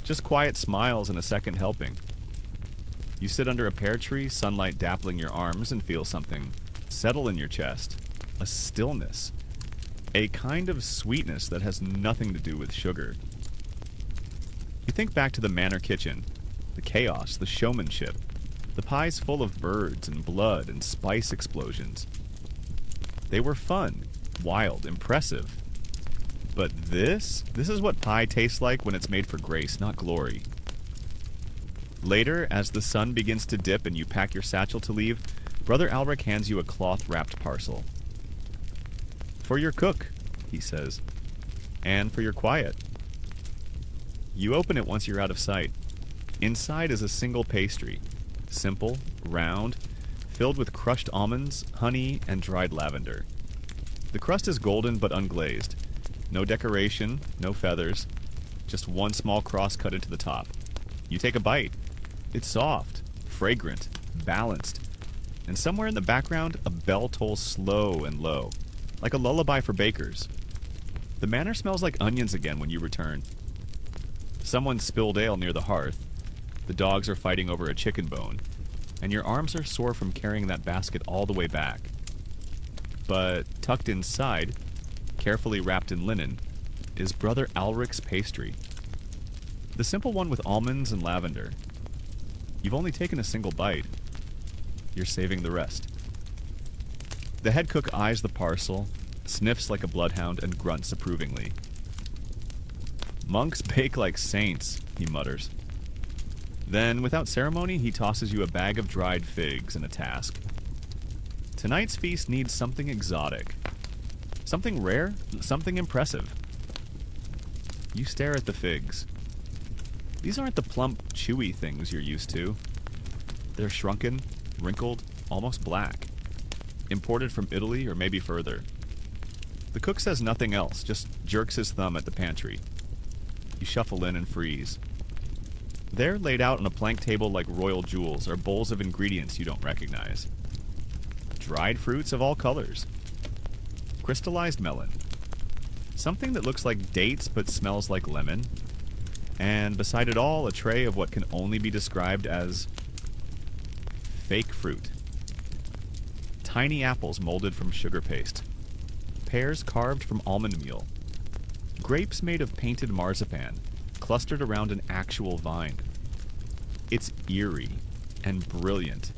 Just quiet smiles and a second helping. You sit under a pear tree, sunlight dappling your arms, and feel something settle in your chest. A stillness. A kind of sweetness that has nothing to do with sugar. You think back to the manor kitchen, the chaos, the showmanship, the pies full of birds and blood and spice explosions. They were fun, wild, impressive. But this is what pie tastes like when it's made for grace, not glory. Later, as the sun begins to dip and you pack your satchel to leave, Brother Alric hands you a cloth-wrapped parcel. "For your cook," he says, "and for your quiet." You open it once you're out of sight. Inside is a single pastry, simple, round, filled with crushed almonds, honey, and dried lavender. The crust is golden but unglazed. No decoration, no feathers, just one small cross cut into the top. You take a bite. It's soft, fragrant, balanced, and somewhere in the background, a bell tolls slow and low, like a lullaby for bakers. The manor smells like onions again when you return. Someone spilled ale near the hearth. The dogs are fighting over a chicken bone, and your arms are sore from carrying that basket all the way back. But tucked inside, carefully wrapped in linen, is Brother Alric's pastry. The simple one with almonds and lavender. You've only taken a single bite. You're saving the rest. The head cook eyes the parcel, sniffs like a bloodhound, and grunts approvingly. "Monks bake like saints," he mutters. Then, without ceremony, he tosses you a bag of dried figs and a task. Tonight's feast needs something exotic. Something rare, something impressive. You stare at the figs. These aren't the plump, chewy things you're used to. They're shrunken, wrinkled, almost black. Imported from Italy or maybe further. The cook says nothing else, just jerks his thumb at the pantry. You shuffle in and freeze. There, laid out on a plank table like royal jewels, are bowls of ingredients you don't recognize. Dried fruits of all colors. Crystallized melon. Something that looks like dates but smells like lemon. And beside it all, a tray of what can only be described as fake fruit. Tiny apples molded from sugar paste. Pears carved from almond meal. Grapes made of painted marzipan, clustered around an actual vine. It's eerie and brilliant.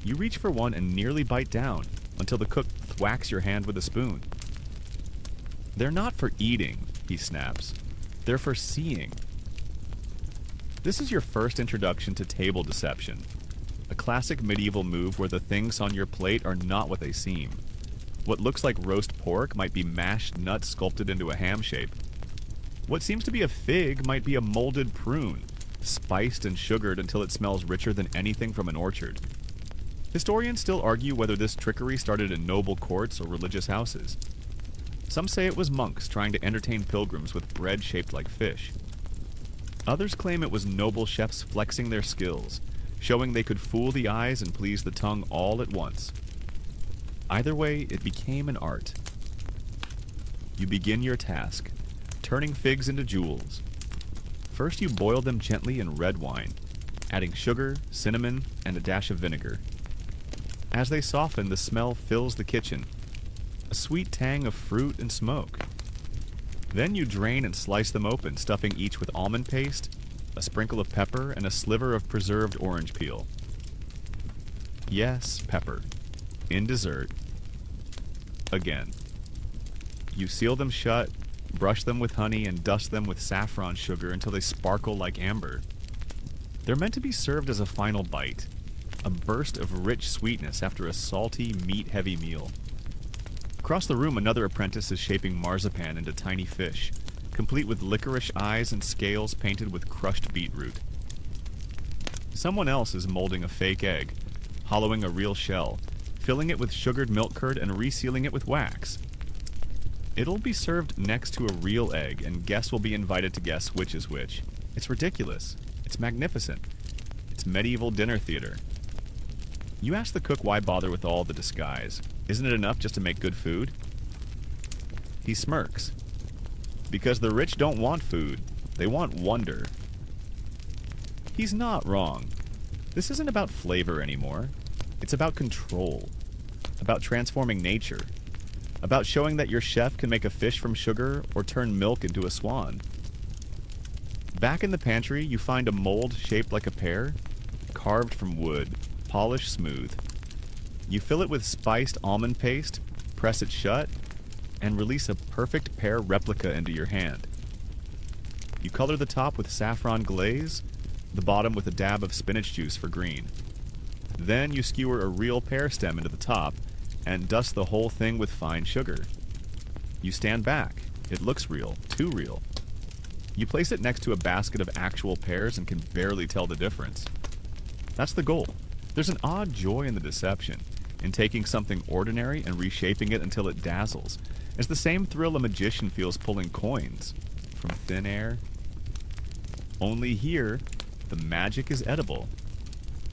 You reach for one and nearly bite down until the cook thwacks your hand with a spoon. "They're not for eating," he snaps. "They're for seeing." This is your first introduction to table deception. A classic medieval move where the things on your plate are not what they seem. What looks like roast pork might be mashed nuts sculpted into a ham shape. What seems to be a fig might be a molded prune, spiced and sugared until it smells richer than anything from an orchard. Historians still argue whether this trickery started in noble courts or religious houses. Some say it was monks trying to entertain pilgrims with bread shaped like fish. Others claim it was noble chefs flexing their skills, showing they could fool the eyes and please the tongue all at once. Either way, it became an art. You begin your task, turning figs into jewels. First you boil them gently in red wine, adding sugar, cinnamon, and a dash of vinegar. As they soften, the smell fills the kitchen, a sweet tang of fruit and smoke. Then you drain and slice them open, stuffing each with almond paste, a sprinkle of pepper, and a sliver of preserved orange peel. Yes, pepper. In dessert. Again. You seal them shut, brush them with honey, and dust them with saffron sugar until they sparkle like amber. They're meant to be served as a final bite, a burst of rich sweetness after a salty, meat-heavy meal. Across the room, another apprentice is shaping marzipan into tiny fish, complete with licorice eyes and scales painted with crushed beetroot. Someone else is molding a fake egg, hollowing a real shell, filling it with sugared milk curd and resealing it with wax. It'll be served next to a real egg, and guests will be invited to guess which is which. It's ridiculous. It's magnificent. It's medieval dinner theater. You ask the cook why bother with all the disguise. Isn't it enough just to make good food? He smirks. Because the rich don't want food. They want wonder. He's not wrong. This isn't about flavor anymore. It's about control. About transforming nature. About showing that your chef can make a fish from sugar or turn milk into a swan. Back in the pantry, you find a mold shaped like a pear, carved from wood, polished smooth. You fill it with spiced almond paste, press it shut, and release a perfect pear replica into your hand. You color the top with saffron glaze, the bottom with a dab of spinach juice for green. Then you skewer a real pear stem into the top and dust the whole thing with fine sugar. You stand back. It looks real, too real. You place it next to a basket of actual pears and can barely tell the difference. That's the goal. There's an odd joy in the deception, in taking something ordinary and reshaping it until it dazzles. It's the same thrill a magician feels pulling coins from thin air. Only here, the magic is edible.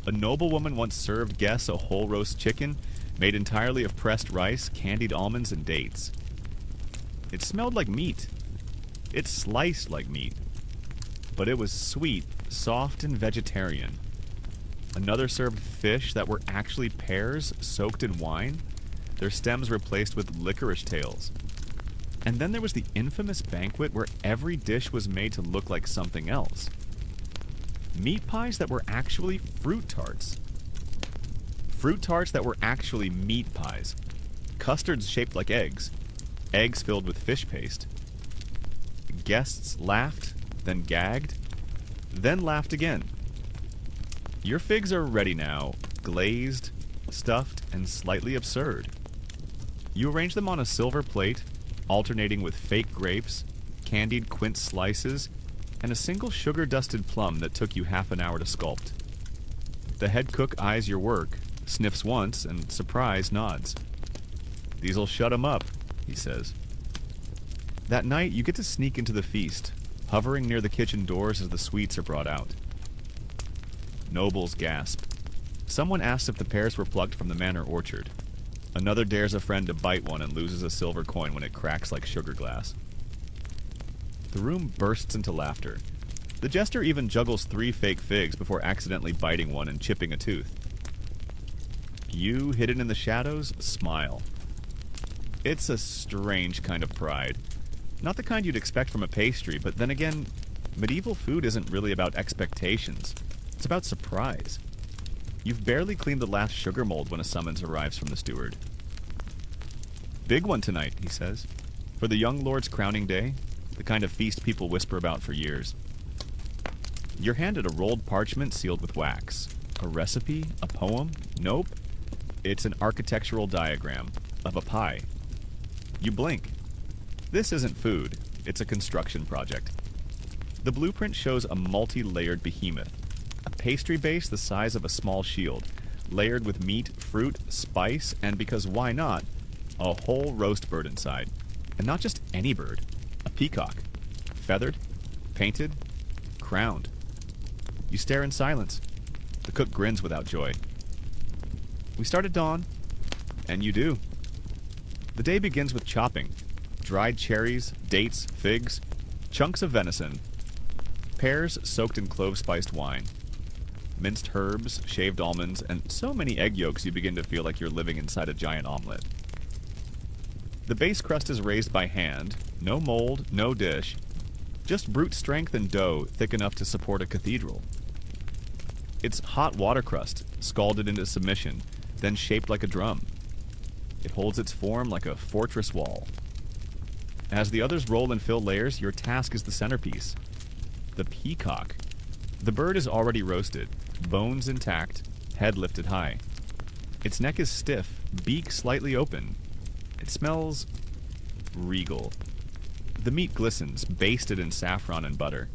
A noblewoman once served guests a whole roast chicken made entirely of pressed rice, candied almonds, and dates. It smelled like meat. It sliced like meat. But it was sweet, soft, and vegetarian. Another served fish that were actually pears soaked in wine, their stems replaced with licorice tails. And then there was the infamous banquet where every dish was made to look like something else. Meat pies that were actually fruit tarts. Fruit tarts that were actually meat pies. custards shaped like eggs, eggs filled with fish paste. Guests laughed, then gagged, then laughed again. Your figs are ready now, glazed, stuffed, and slightly absurd. You arrange them on a silver plate, alternating with fake grapes, candied quince slices, and a single sugar-dusted plum that took you half an hour to sculpt. The head cook eyes your work, sniffs once, and surprised nods. "These'll shut 'em up," he says. That night, you get to sneak into the feast, hovering near the kitchen doors as the sweets are brought out. Nobles gasp. Someone asks if the pears were plucked from the manor orchard. Another dares a friend to bite one and loses a silver coin when it cracks like sugar glass. The room bursts into laughter. The jester even juggles 3 fake figs before accidentally biting one and chipping a tooth. You, hidden in the shadows, smile. It's a strange kind of pride. Not the kind you'd expect from a pastry, but then again, medieval food isn't really about expectations. It's about surprise. You've barely cleaned the last sugar mold when a summons arrives from the steward. "Big one tonight," he says. "For the young lord's crowning day, the kind of feast people whisper about for years." You're handed a rolled parchment sealed with wax. A recipe? A poem? Nope. It's an architectural diagram of a pie. You blink. This isn't food. It's a construction project. The blueprint shows a multi-layered behemoth. A pastry base the size of a small shield, layered with meat, fruit, spice, and because why not, a whole roast bird inside. And not just any bird. A peacock. Feathered, painted, crowned. You stare in silence. The cook grins without joy. We start at dawn, and you do. The day begins with chopping. Dried cherries, dates, figs, chunks of venison, pears soaked in clove-spiced wine, minced herbs, shaved almonds, and so many egg yolks you begin to feel like you're living inside a giant omelet. The base crust is raised by hand, no mold, no dish, just brute strength and dough thick enough to support a cathedral. It's hot water crust, scalded into submission, then shaped like a drum. It holds its form like a fortress wall. As the others roll and fill layers, your task is the centerpiece. The peacock. The bird is already roasted, bones intact, head lifted high. Its neck is stiff, beak slightly open. It smells regal. The meat glistens, basted in saffron and butter.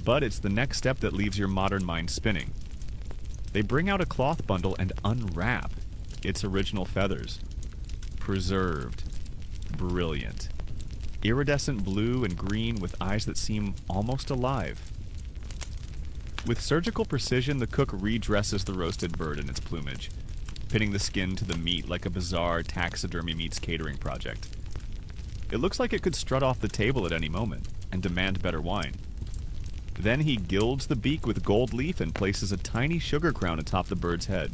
But it's the next step that leaves your modern mind spinning. They bring out a cloth bundle and unwrap its original feathers. Preserved. Brilliant. Iridescent blue and green with eyes that seem almost alive. With surgical precision, the cook redresses the roasted bird in its plumage, pinning the skin to the meat like a bizarre taxidermy meets catering project. It looks like it could strut off the table at any moment and demand better wine. Then he gilds the beak with gold leaf and places a tiny sugar crown atop the bird's head.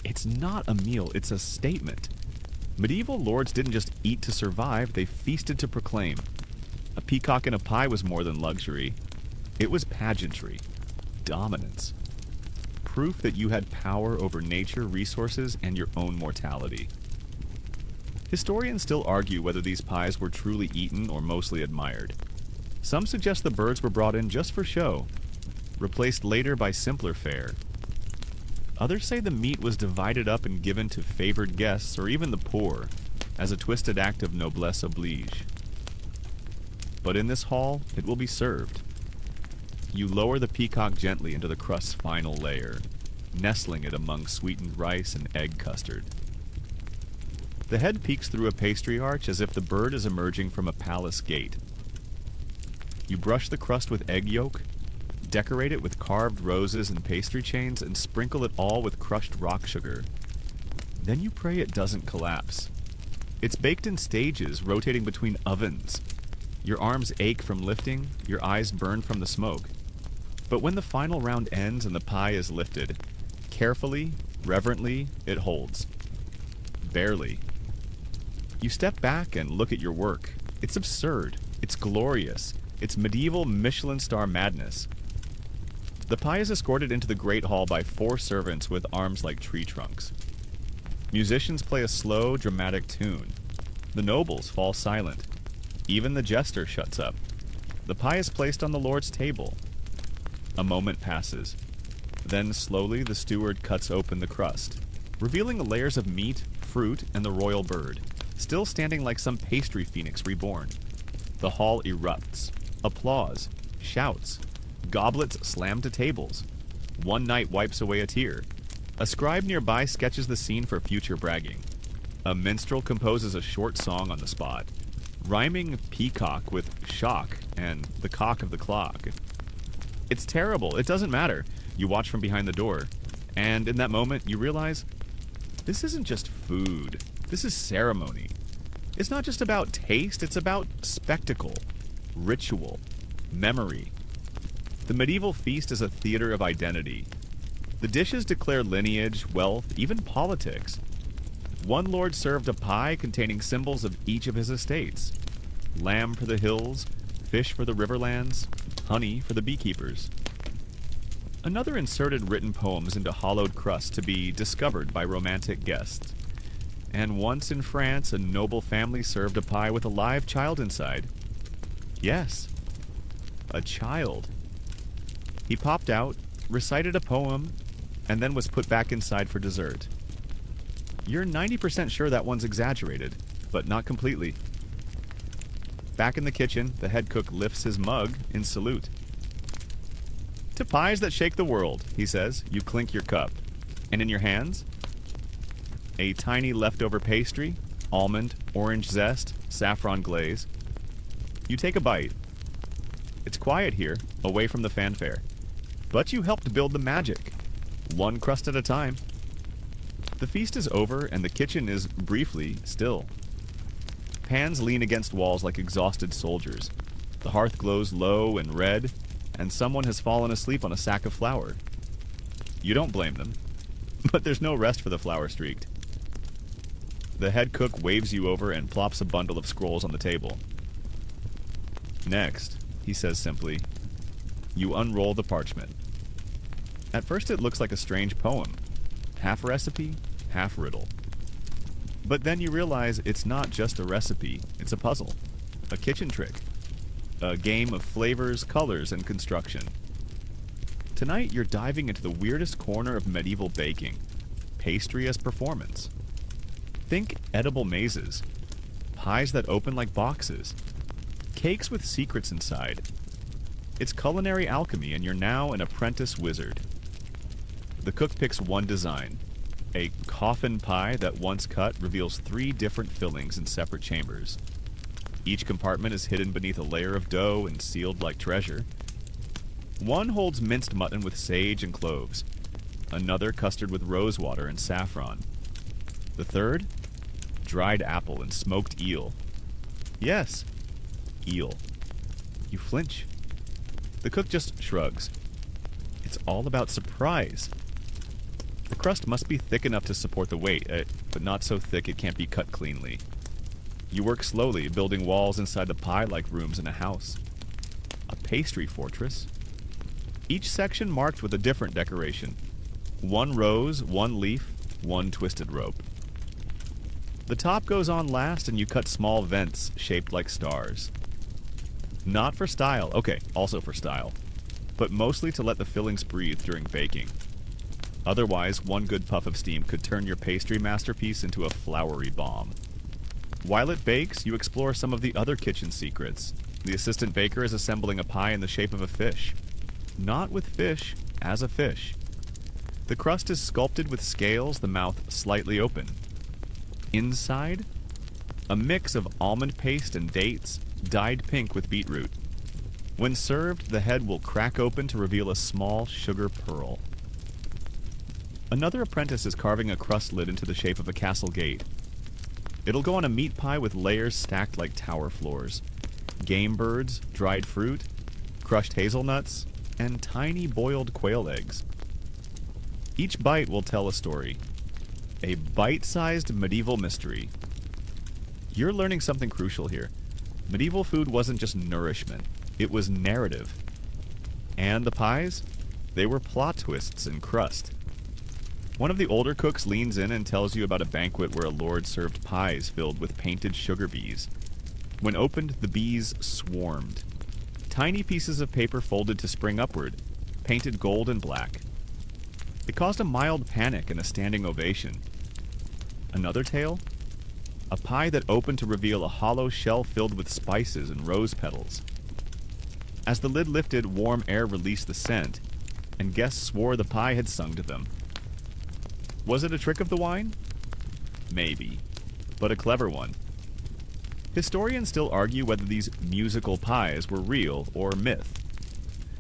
It's not a meal, it's a statement. Medieval lords didn't just eat to survive, they feasted to proclaim. A peacock in a pie was more than luxury. It was pageantry, dominance, proof that you had power over nature, resources, and your own mortality. Historians still argue whether these pies were truly eaten or mostly admired. Some suggest the birds were brought in just for show, replaced later by simpler fare. Others say the meat was divided up and given to favored guests or even the poor, as a twisted act of noblesse oblige. But in this hall, it will be served. You lower the peacock gently into the crust's final layer, nestling it among sweetened rice and egg custard. The head peeks through a pastry arch as if the bird is emerging from a palace gate. You brush the crust with egg yolk, decorate it with carved roses and pastry chains, and sprinkle it all with crushed rock sugar. Then you pray it doesn't collapse. It's baked in stages, rotating between ovens. Your arms ache from lifting, your eyes burn from the smoke. But when the final round ends and the pie is lifted, carefully, reverently, it holds. Barely. You step back and look at your work. It's absurd. It's glorious. It's medieval Michelin star madness. The pie is escorted into the great hall by 4 servants with arms like tree trunks. Musicians play a slow, dramatic tune. The nobles fall silent. Even the jester shuts up. The pie is placed on the Lord's table. A moment passes. Then slowly the steward cuts open the crust, revealing the layers of meat, fruit, and the royal bird, still standing like some pastry phoenix reborn. The hall erupts. Applause. Shouts. Goblets slam to tables. One knight wipes away a tear. A scribe nearby sketches the scene for future bragging. A minstrel composes a short song on the spot, rhyming peacock with shock and the cock of the clock. It's terrible. It doesn't matter. You watch from behind the door, and in that moment you realize this isn't just food. This is ceremony. It's not just about taste, it's about spectacle, ritual, memory. The medieval feast is a theater of identity. The dishes declare lineage, wealth, even politics. One lord served a pie containing symbols of each of his estates. Lamb for the hills, fish for the riverlands, honey for the beekeepers. Another inserted written poems into hollowed crust to be discovered by romantic guests. And once in France, a noble family served a pie with a live child inside. Yes, a child. He popped out, recited a poem, and then was put back inside for dessert. You're 90% sure that one's exaggerated, but not completely. Back in the kitchen, the head cook lifts his mug in salute. To pies that shake the world, he says. You clink your cup. And in your hands? A tiny leftover pastry, almond, orange zest, saffron glaze. You take a bite. It's quiet here, away from the fanfare. But you helped build the magic. One crust at a time. The feast is over, and the kitchen is, briefly, still. Pans lean against walls like exhausted soldiers. The hearth glows low and red, and someone has fallen asleep on a sack of flour. You don't blame them, but there's no rest for the flour-streaked. The head cook waves you over and plops a bundle of scrolls on the table. Next, he says simply, you unroll the parchment. At first it looks like a strange poem, half recipe, half riddle. But then you realize it's not just a recipe, it's a puzzle, a kitchen trick, a game of flavors, colors, and construction. Tonight you're diving into the weirdest corner of medieval baking, pastry as performance. Think edible mazes, pies that open like boxes, cakes with secrets inside. It's culinary alchemy, and you're now an apprentice wizard. The cook picks one design. A coffin pie that once cut reveals 3 different fillings in separate chambers. Each compartment is hidden beneath a layer of dough and sealed like treasure. One holds minced mutton with sage and cloves. Another custard with rosewater and saffron. The third, dried apple and smoked eel. Yes, eel. You flinch. The cook just shrugs. It's all about surprise. The crust must be thick enough to support the weight, but not so thick it can't be cut cleanly. You work slowly, building walls inside the pie-like rooms in a house. A pastry fortress. Each section marked with a different decoration. 1 rose, 1 leaf, 1 twisted rope. The top goes on last, and you cut small vents shaped like stars. Not for style, okay, also for style, but mostly to let the fillings breathe during baking. Otherwise, one good puff of steam could turn your pastry masterpiece into a floury bomb. While it bakes, you explore some of the other kitchen secrets. The assistant baker is assembling a pie in the shape of a fish. Not with fish, as a fish. The crust is sculpted with scales, the mouth slightly open. Inside, a mix of almond paste and dates, dyed pink with beetroot. When served, the head will crack open to reveal a small sugar pearl. Another apprentice is carving a crust lid into the shape of a castle gate. It'll go on a meat pie with layers stacked like tower floors. Game birds, dried fruit, crushed hazelnuts, and tiny boiled quail eggs. Each bite will tell a story. A bite-sized medieval mystery. You're learning something crucial here. Medieval food wasn't just nourishment, it was narrative. And the pies? They were plot twists in crust. One of the older cooks leans in and tells you about a banquet where a lord served pies filled with painted sugar bees. When opened, the bees swarmed. Tiny pieces of paper folded to spring upward, painted gold and black. It caused a mild panic and a standing ovation. Another tale? A pie that opened to reveal a hollow shell filled with spices and rose petals. As the lid lifted, warm air released the scent, and guests swore the pie had sung to them. Was it a trick of the wine? Maybe, but a clever one. Historians still argue whether these musical pies were real or myth.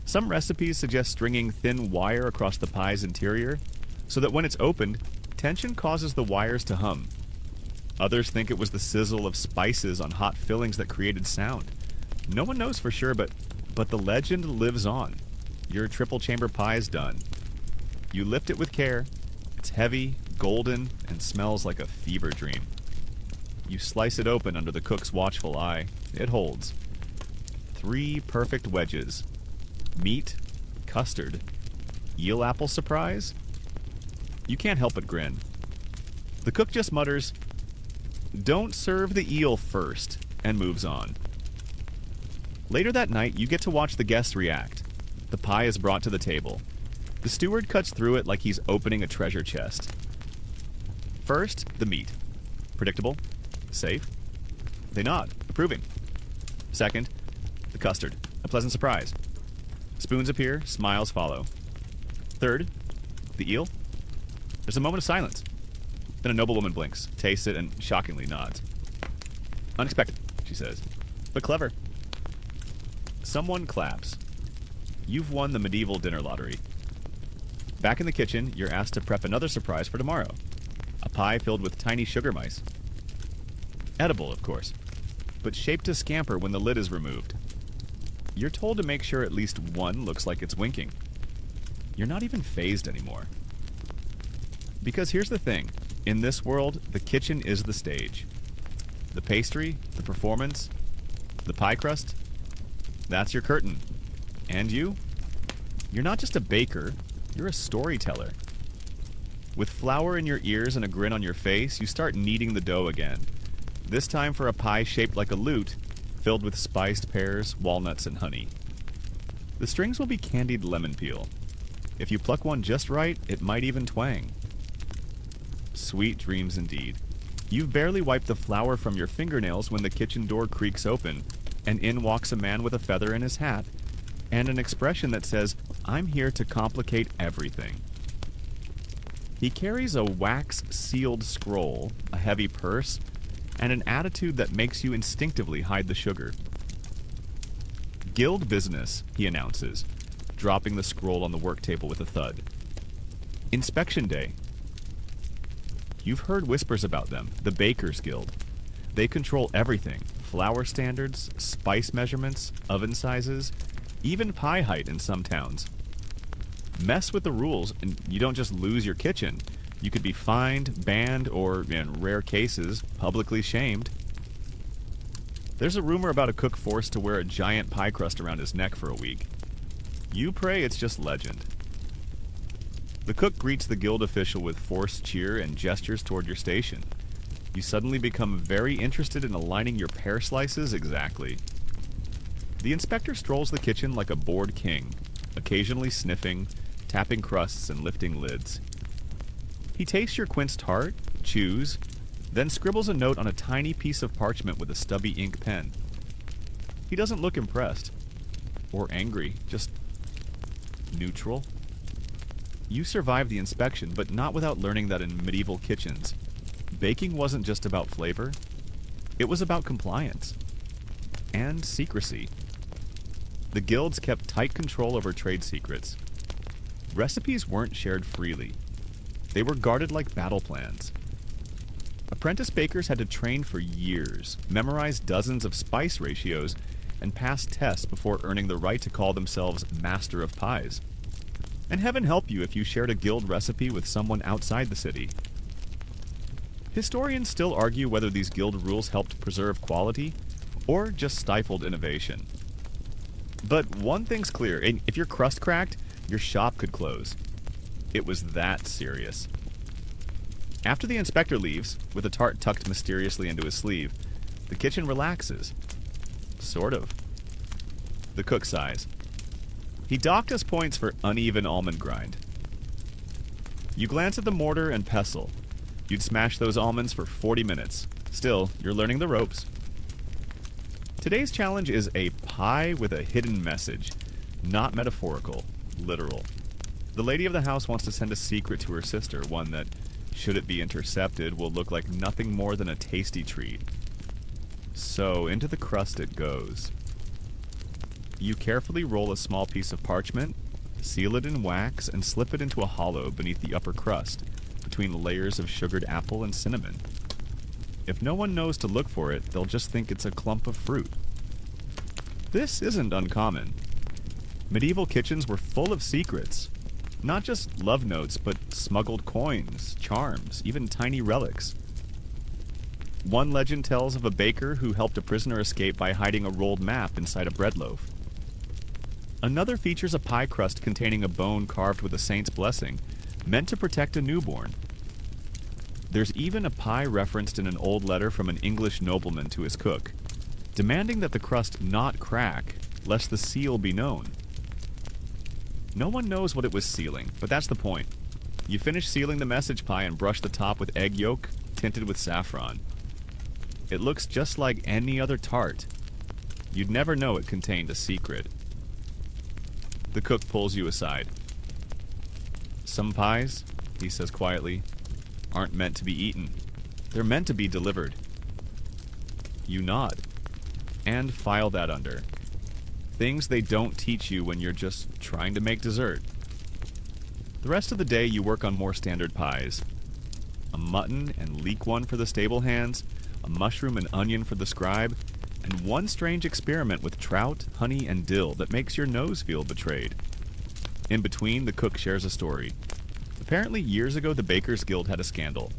Some recipes suggest stringing thin wire across the pie's interior, so that when it's opened, tension causes the wires to hum. Others think it was the sizzle of spices on hot fillings that created sound. No one knows for sure, but the legend lives on. Your triple chamber pie is done. You lift it with care. It's heavy, golden, and smells like a fever dream. You slice it open under the cook's watchful eye. It holds 3 perfect wedges. Meat, custard, eel apple surprise. You can't help but grin. The cook just mutters, "Don't serve the eel first," and moves on. Later that night, you get to watch the guests react. The pie is brought to the table. The steward cuts through it like he's opening a treasure chest. First, the meat. Predictable. Safe. They nod, approving. Second, the custard. A pleasant surprise. Spoons appear, smiles follow. Third, the eel. There's a moment of silence. Then a noblewoman blinks, tastes it, and shockingly nods. "Unexpected," she says, "but clever." Someone claps. You've won the medieval dinner lottery. Back in the kitchen, you're asked to prep another surprise for tomorrow. A pie filled with tiny sugar mice. Edible, of course, but shaped to scamper when the lid is removed. You're told to make sure at least one looks like it's winking. You're not even fazed anymore. Because here's the thing. In this world, the kitchen is the stage. The pastry, the performance, the pie crust, that's your curtain. And you? You're not just a baker, you're a storyteller. With flour in your ears and a grin on your face, you start kneading the dough again. This time for a pie shaped like a lute, filled with spiced pears, walnuts, and honey. The strings will be candied lemon peel. If you pluck one just right, it might even twang. Sweet dreams indeed. You've barely wiped the flour from your fingernails when the kitchen door creaks open, and in walks a man with a feather in his hat, and an expression that says, "I'm here to complicate everything." He carries a wax-sealed scroll, a heavy purse, and an attitude that makes you instinctively hide the sugar. "Guild business," he announces, dropping the scroll on the work table with a thud. "Inspection day." You've heard whispers about them, the Bakers Guild. They control everything: flour standards, spice measurements, oven sizes, even pie height in some towns. Mess with the rules, and you don't just lose your kitchen. You could be fined, banned, or, in rare cases, publicly shamed. There's a rumor about a cook forced to wear a giant pie crust around his neck for a week. You pray it's just legend. The cook greets the guild official with forced cheer and gestures toward your station. You suddenly become very interested in aligning your pear slices exactly. The inspector strolls the kitchen like a bored king, occasionally sniffing, tapping crusts, and lifting lids. He tastes your quince tart, chews, then scribbles a note on a tiny piece of parchment with a stubby ink pen. He doesn't look impressed. Or angry, just neutral. You survive the inspection, but not without learning that in medieval kitchens, baking wasn't just about flavor, it was about compliance. And secrecy. The guilds kept tight control over trade secrets. Recipes weren't shared freely. They were guarded like battle plans. Apprentice bakers had to train for years, memorize dozens of spice ratios, and pass tests before earning the right to call themselves master of pies. And heaven help you if you shared a guild recipe with someone outside the city. Historians still argue whether these guild rules helped preserve quality or just stifled innovation. But one thing's clear, if your crust cracked, your shop could close. It was that serious. After the inspector leaves, with a tart tucked mysteriously into his sleeve, the kitchen relaxes. Sort of. The cook sighs. He docked us points for uneven almond grind. You glance at the mortar and pestle. You'd smash those almonds for 40 minutes. Still, you're learning the ropes. Today's challenge is a pie with a hidden message. Not metaphorical, literal. The lady of the house wants to send a secret to her sister, one that, should it be intercepted, will look like nothing more than a tasty treat. So, into the crust it goes. You carefully roll a small piece of parchment, seal it in wax, and slip it into a hollow beneath the upper crust, between the layers of sugared apple and cinnamon. If no one knows to look for it, they'll just think it's a clump of fruit. This isn't uncommon. Medieval kitchens were full of secrets. Not just love notes, but smuggled coins, charms, even tiny relics. One legend tells of a baker who helped a prisoner escape by hiding a rolled map inside a bread loaf. Another features a pie crust containing a bone carved with a saint's blessing, meant to protect a newborn. There's even a pie referenced in an old letter from an English nobleman to his cook, demanding that the crust not crack, lest the seal be known. No one knows what it was sealing, but that's the point. You finish sealing the message pie and brush the top with egg yolk, tinted with saffron. It looks just like any other tart. You'd never know it contained a secret. The cook pulls you aside. Some pies, he says quietly, aren't meant to be eaten. They're meant to be delivered. You nod. And file that under. Things they don't teach you when you're just trying to make dessert. The rest of the day you work on more standard pies. A mutton and leek one for the stable hands, a mushroom and onion for the scribe, and one strange experiment with trout, honey, and dill that makes your nose feel betrayed. In between, the cook shares a story. Apparently, years ago, the Bakers Guild had a scandal.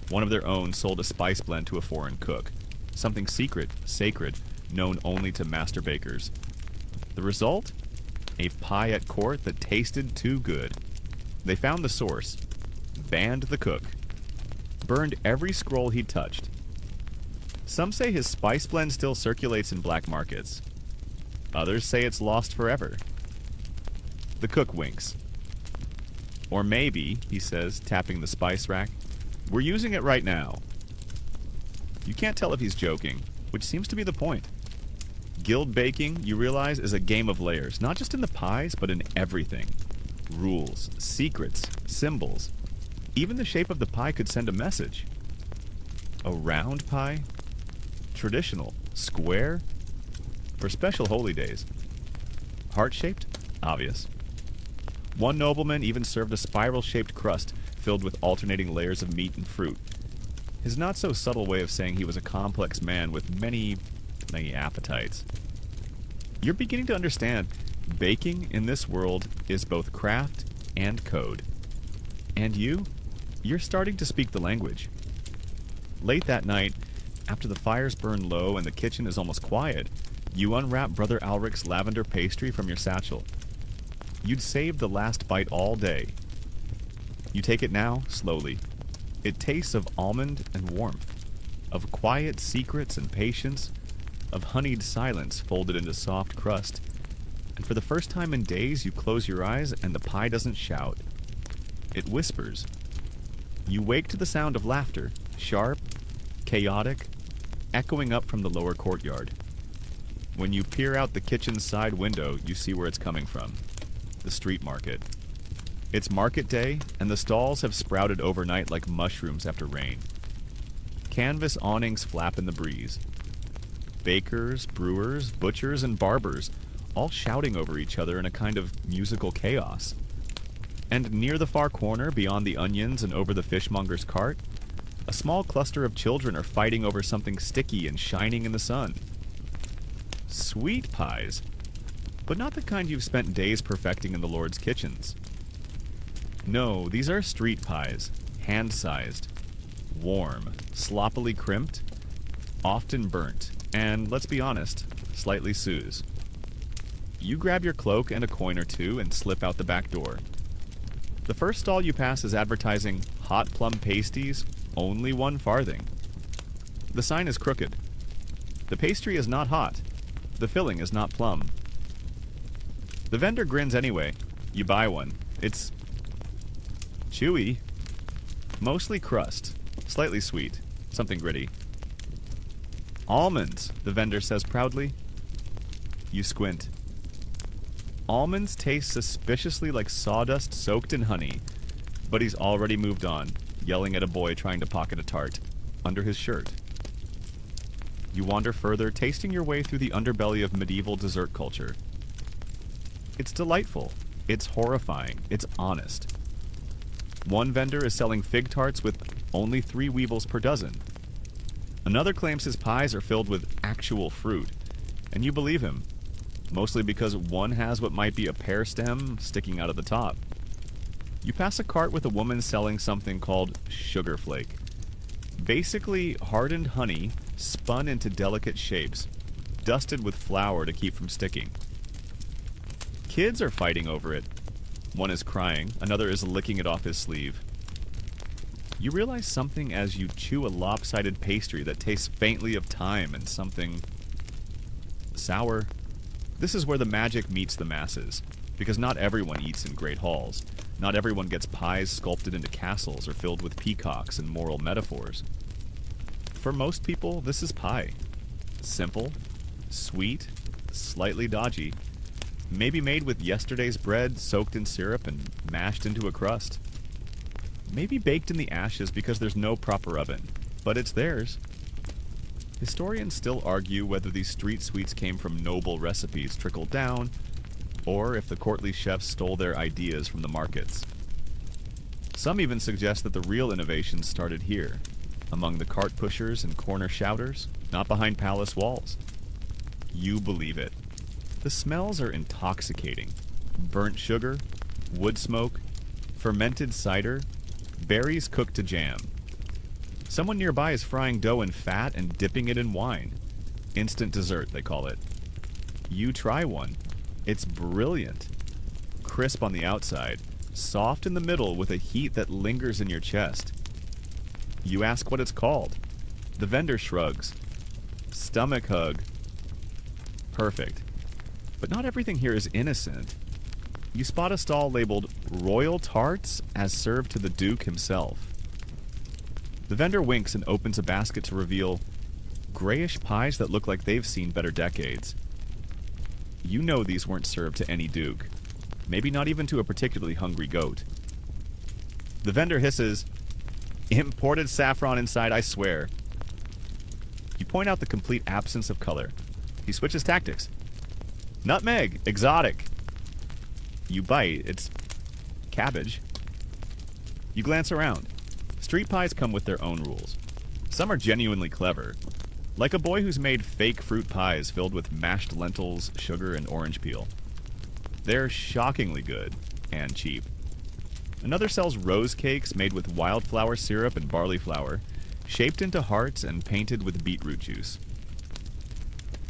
One of their own sold a spice blend to a foreign cook. Something secret, sacred, known only to master bakers. The result? A pie at court that tasted too good. They found the source, banned the cook, burned every scroll he touched. Some say his spice blend still circulates in black markets. Others say it's lost forever. The cook winks. Or maybe, he says, tapping the spice rack, we're using it right now. You can't tell if he's joking, which seems to be the point. Guild baking, you realize, is a game of layers, not just in the pies, but in everything. Rules, secrets, symbols. Even the shape of the pie could send a message. A round pie? Traditional. Square? For special holy days. Heart-shaped? Obvious. One nobleman even served a spiral-shaped crust filled with alternating layers of meat and fruit. His not-so-subtle way of saying he was a complex man with many appetites. You're beginning to understand baking in this world is both craft and code. And you're starting to speak the language. Late that night, after the fires burn low and the kitchen is almost quiet, you unwrap Brother Alric's lavender pastry from your satchel. You'd saved the last bite all day. You take it now, slowly. It tastes of almond and warmth, of quiet secrets and patience, of honeyed silence folded into soft crust. And for the first time in days, you close your eyes and the pie doesn't shout. It whispers. You wake to the sound of laughter, sharp, chaotic, echoing up from the lower courtyard. When you peer out the kitchen's side window, you see where it's coming from. The street market. It's market day, and the stalls have sprouted overnight like mushrooms after rain. Canvas awnings flap in the breeze. Bakers, brewers, butchers, and barbers, all shouting over each other in a kind of musical chaos. And near the far corner, beyond the onions and over the fishmonger's cart, a small cluster of children are fighting over something sticky and shining in the sun. Sweet pies, but not the kind you've spent days perfecting in the Lord's kitchens. No, these are street pies, hand-sized, warm, sloppily crimped, often burnt, and, let's be honest, slightly Suze. You grab your cloak and a coin or two and slip out the back door. The first stall you pass is advertising hot plum pasties, only 1 farthing. The sign is crooked. The pastry is not hot. The filling is not plum. The vendor grins anyway. You buy one. It's chewy, mostly crust, slightly sweet, something gritty. Almonds, the vendor says proudly. You squint. Almonds taste suspiciously like sawdust soaked in honey, but he's already moved on, yelling at a boy trying to pocket a tart under his shirt. You wander further, tasting your way through the underbelly of medieval dessert culture. It's delightful. It's horrifying. It's honest. One vendor is selling fig tarts with only 3 weevils per dozen. Another claims his pies are filled with actual fruit, and you believe him, mostly because one has what might be a pear stem sticking out of the top. You pass a cart with a woman selling something called sugar flake. Basically hardened honey spun into delicate shapes, dusted with flour to keep from sticking. Kids are fighting over it. One is crying, another is licking it off his sleeve. You realize something as you chew a lopsided pastry that tastes faintly of thyme and something sour. This is where the magic meets the masses, because not everyone eats in great halls. Not everyone gets pies sculpted into castles or filled with peacocks and moral metaphors. For most people, this is pie. Simple, sweet, slightly dodgy, maybe made with yesterday's bread soaked in syrup and mashed into a crust. Maybe baked in the ashes because there's no proper oven, but it's theirs. Historians still argue whether these street sweets came from noble recipes trickled down, or if the courtly chefs stole their ideas from the markets. Some even suggest that the real innovations started here, among the cart pushers and corner shouters, not behind palace walls. You believe it. The smells are intoxicating. Burnt sugar, wood smoke, fermented cider, berries cooked to jam. Someone nearby is frying dough in fat and dipping it in wine. Instant dessert, they call it. You try one. It's brilliant. Crisp on the outside, soft in the middle with a heat that lingers in your chest. You ask what it's called. The vendor shrugs. Stomach hug. Perfect. But not everything here is innocent. You spot a stall labeled Royal Tarts as served to the Duke himself. The vendor winks and opens a basket to reveal grayish pies that look like they've seen better decades. You know these weren't served to any duke. Maybe not even to a particularly hungry goat. The vendor hisses, "Imported saffron inside, I swear." You point out the complete absence of color. He switches tactics. "Nutmeg, exotic." You bite, it's cabbage. You glance around. Street pies come with their own rules. Some are genuinely clever, like a boy who's made fake fruit pies filled with mashed lentils, sugar, and orange peel. They're shockingly good and cheap. Another sells rose cakes made with wildflower syrup and barley flour, shaped into hearts and painted with beetroot juice.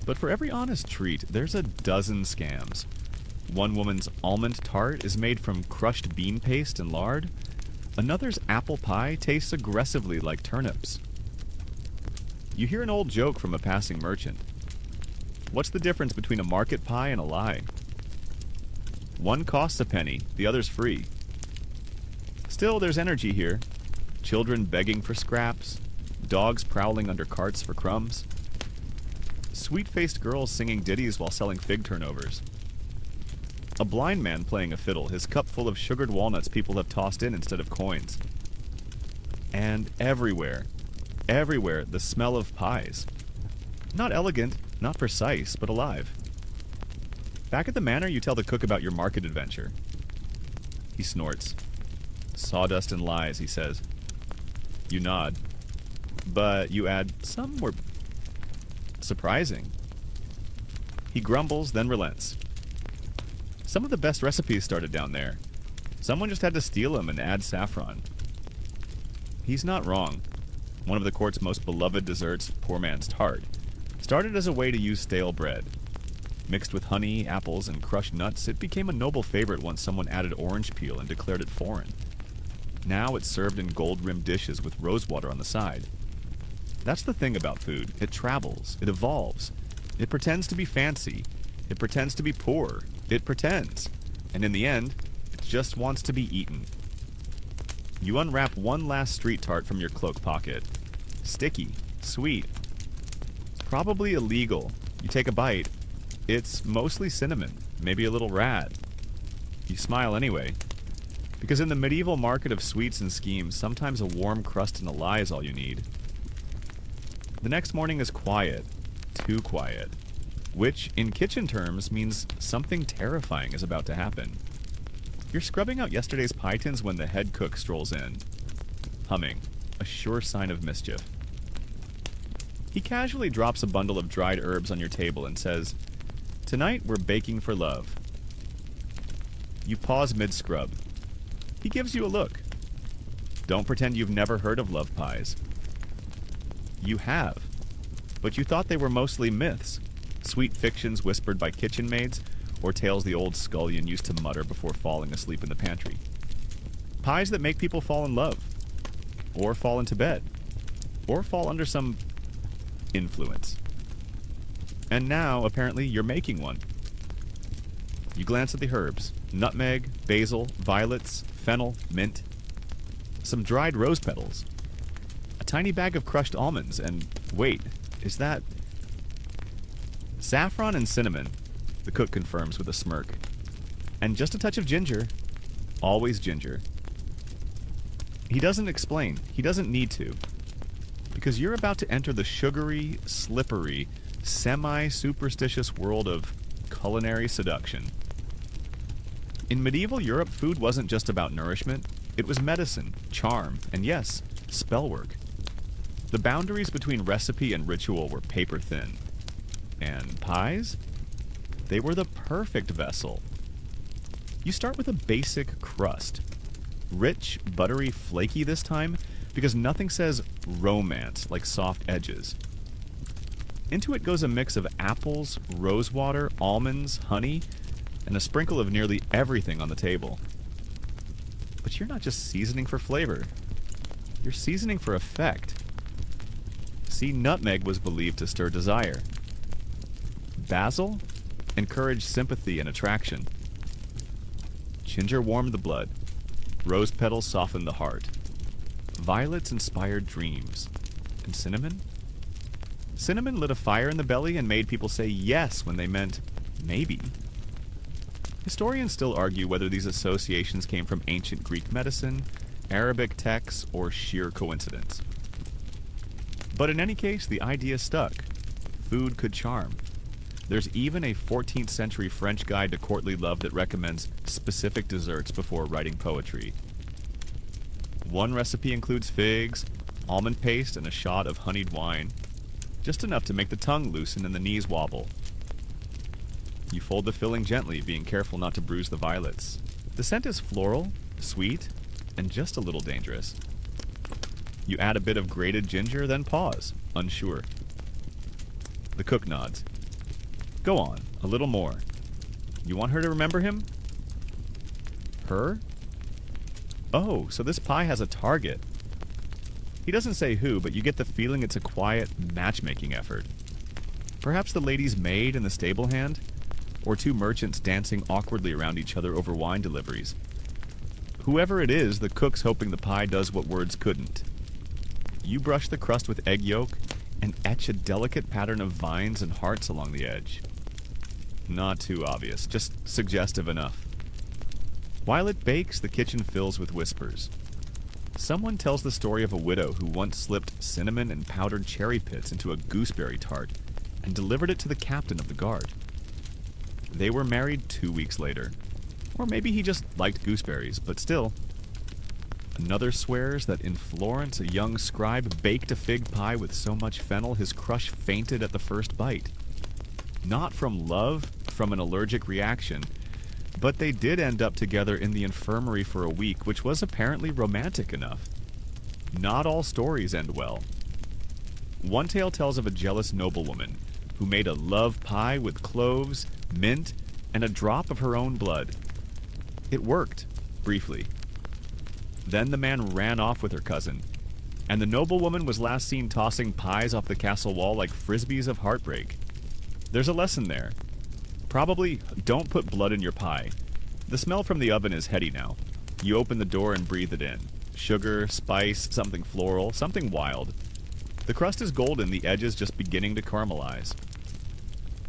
But for every honest treat, there's a dozen scams. One woman's almond tart is made from crushed bean paste and lard. Another's apple pie tastes aggressively like turnips. You hear an old joke from a passing merchant. What's the difference between a market pie and a lie? One costs a penny, the other's free. Still, there's energy here. Children begging for scraps, dogs prowling under carts for crumbs, sweet-faced girls singing ditties while selling fig turnovers. A blind man playing a fiddle, his cup full of sugared walnuts people have tossed in instead of coins. And everywhere, the smell of pies. Not elegant, not precise, but alive. Back at the manor, you tell the cook about your market adventure. He snorts. "Sawdust and lies," he says. You nod. But you add, "Some were surprising." He grumbles, then relents. "Some of the best recipes started down there. Someone just had to steal them and add saffron." He's not wrong. One of the court's most beloved desserts, poor man's tart, started as a way to use stale bread. Mixed with honey, apples, and crushed nuts, it became a noble favorite once someone added orange peel and declared it foreign. Now it's served in gold-rimmed dishes with rosewater on the side. That's the thing about food. It travels. It evolves. It pretends to be fancy. It pretends to be poor. It pretends. And in the end, it just wants to be eaten. You unwrap one last street tart from your cloak pocket. Sticky. Sweet. Probably illegal. You take a bite. It's mostly cinnamon. Maybe a little rad. You smile anyway. Because in the medieval market of sweets and schemes, sometimes a warm crust and a lie is all you need. The next morning is quiet. Too quiet. Which, in kitchen terms, means something terrifying is about to happen. You're scrubbing out yesterday's pie tins when the head cook strolls in. Humming. A sure sign of mischief. He casually drops a bundle of dried herbs on your table and says, "Tonight we're baking for love." You pause mid-scrub. He gives you a look. Don't pretend you've never heard of love pies. You have. But you thought they were mostly myths, sweet fictions whispered by kitchen maids, or tales the old scullion used to mutter before falling asleep in the pantry. Pies that make people fall in love, or fall into bed, or fall under some influence. And now, apparently, you're making one. You glance at the herbs: nutmeg, basil, violets, fennel, mint, some dried rose petals, a tiny bag of crushed almonds, and wait, is that saffron and cinnamon? The cook confirms with a smirk. And just a touch of ginger. Always ginger. He doesn't explain. He doesn't need to. Because you're about to enter the sugary, slippery, semi-superstitious world of culinary seduction. In medieval Europe, food wasn't just about nourishment. It was medicine, charm, and yes, spellwork. The boundaries between recipe and ritual were paper thin. And pies? They were the perfect vessel. You start with a basic crust. Rich, buttery, flaky this time, because nothing says romance like soft edges. Into it goes a mix of apples, rosewater, almonds, honey, and a sprinkle of nearly everything on the table. But you're not just seasoning for flavor. You're seasoning for effect. See, nutmeg was believed to stir desire. Basil encouraged sympathy and attraction. Ginger warmed the blood. Rose petals softened the heart. Violets inspired dreams. And cinnamon? Cinnamon lit a fire in the belly and made people say yes when they meant maybe. Historians still argue whether these associations came from ancient Greek medicine, Arabic texts, or sheer coincidence. But in any case, the idea stuck. Food could charm. There's even a 14th century French guide to courtly love that recommends specific desserts before writing poetry. One recipe includes figs, almond paste, and a shot of honeyed wine. Just enough to make the tongue loosen and the knees wobble. You fold the filling gently, being careful not to bruise the violets. The scent is floral, sweet, and just a little dangerous. You add a bit of grated ginger, then pause, unsure. The cook nods. Go on, a little more. You want her to remember him? Her? Oh, so this pie has a target. He doesn't say who, but you get the feeling it's a quiet matchmaking effort. Perhaps the lady's maid and the stable hand? Or two merchants dancing awkwardly around each other over wine deliveries. Whoever it is, the cook's hoping the pie does what words couldn't. You brush the crust with egg yolk and etch a delicate pattern of vines and hearts along the edge. Not too obvious, just suggestive enough. While it bakes, the kitchen fills with whispers. Someone tells the story of a widow who once slipped cinnamon and powdered cherry pits into a gooseberry tart and delivered it to the captain of the guard. They were married 2 weeks later. Or maybe he just liked gooseberries, but still. Another swears that in Florence, a young scribe baked a fig pie with so much fennel his crush fainted at the first bite. Not from love, from an allergic reaction, but they did end up together in the infirmary for a week, which was apparently romantic enough. Not all stories end well. One tale tells of a jealous noblewoman who made a love pie with cloves, mint, and a drop of her own blood. It worked, briefly. Then the man ran off with her cousin, and the noblewoman was last seen tossing pies off the castle wall like frisbees of heartbreak. There's a lesson there. Probably don't put blood in your pie. The smell from the oven is heady now. You open the door and breathe it in. Sugar, spice, something floral, something wild. The crust is golden, the edges just beginning to caramelize.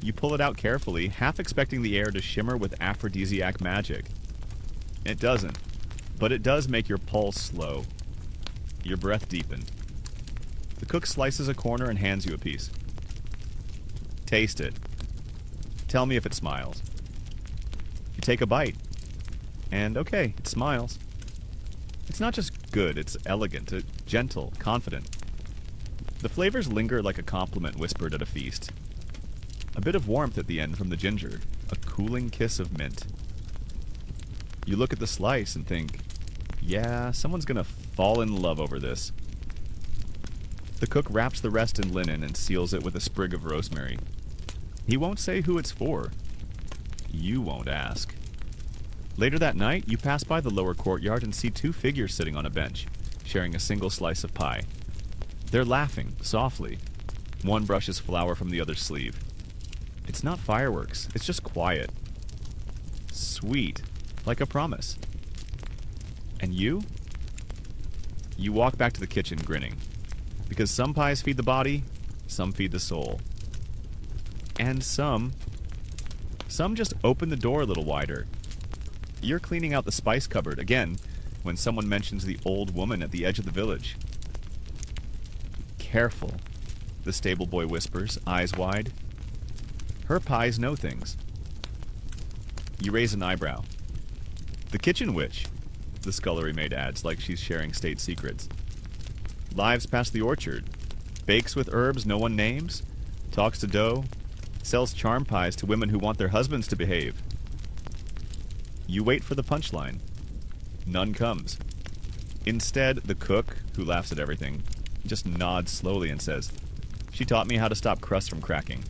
You pull it out carefully, half expecting the air to shimmer with aphrodisiac magic. It doesn't, but it does make your pulse slow. Your breath deepen. The cook slices a corner and hands you a piece. Taste it. Tell me if it smiles. You take a bite. And okay, it smiles. It's not just good, it's elegant, gentle, confident. The flavors linger like a compliment whispered at a feast. A bit of warmth at the end from the ginger, a cooling kiss of mint. You look at the slice and think, yeah, someone's gonna fall in love over this. The cook wraps the rest in linen and seals it with a sprig of rosemary. He won't say who it's for. You won't ask. Later that night, you pass by the lower courtyard and see two figures sitting on a bench, sharing a single slice of pie. They're laughing, softly. One brushes flour from the other's sleeve. It's not fireworks, it's just quiet. Sweet, like a promise. And you? You walk back to the kitchen grinning. Because some pies feed the body, some feed the soul. And some just open the door a little wider. You're cleaning out the spice cupboard again when someone mentions the old woman at the edge of the village. Careful, the stable boy whispers, eyes wide. Her pies know things. You raise an eyebrow. The kitchen witch, the scullery maid adds, like she's sharing state secrets. Lives past the orchard. Bakes with herbs no one names. Talks to dough. Sells charm pies to women who want their husbands to behave. You wait for the punchline. None comes. Instead, the cook, who laughs at everything, just nods slowly and says, "She taught me how to stop crusts from cracking."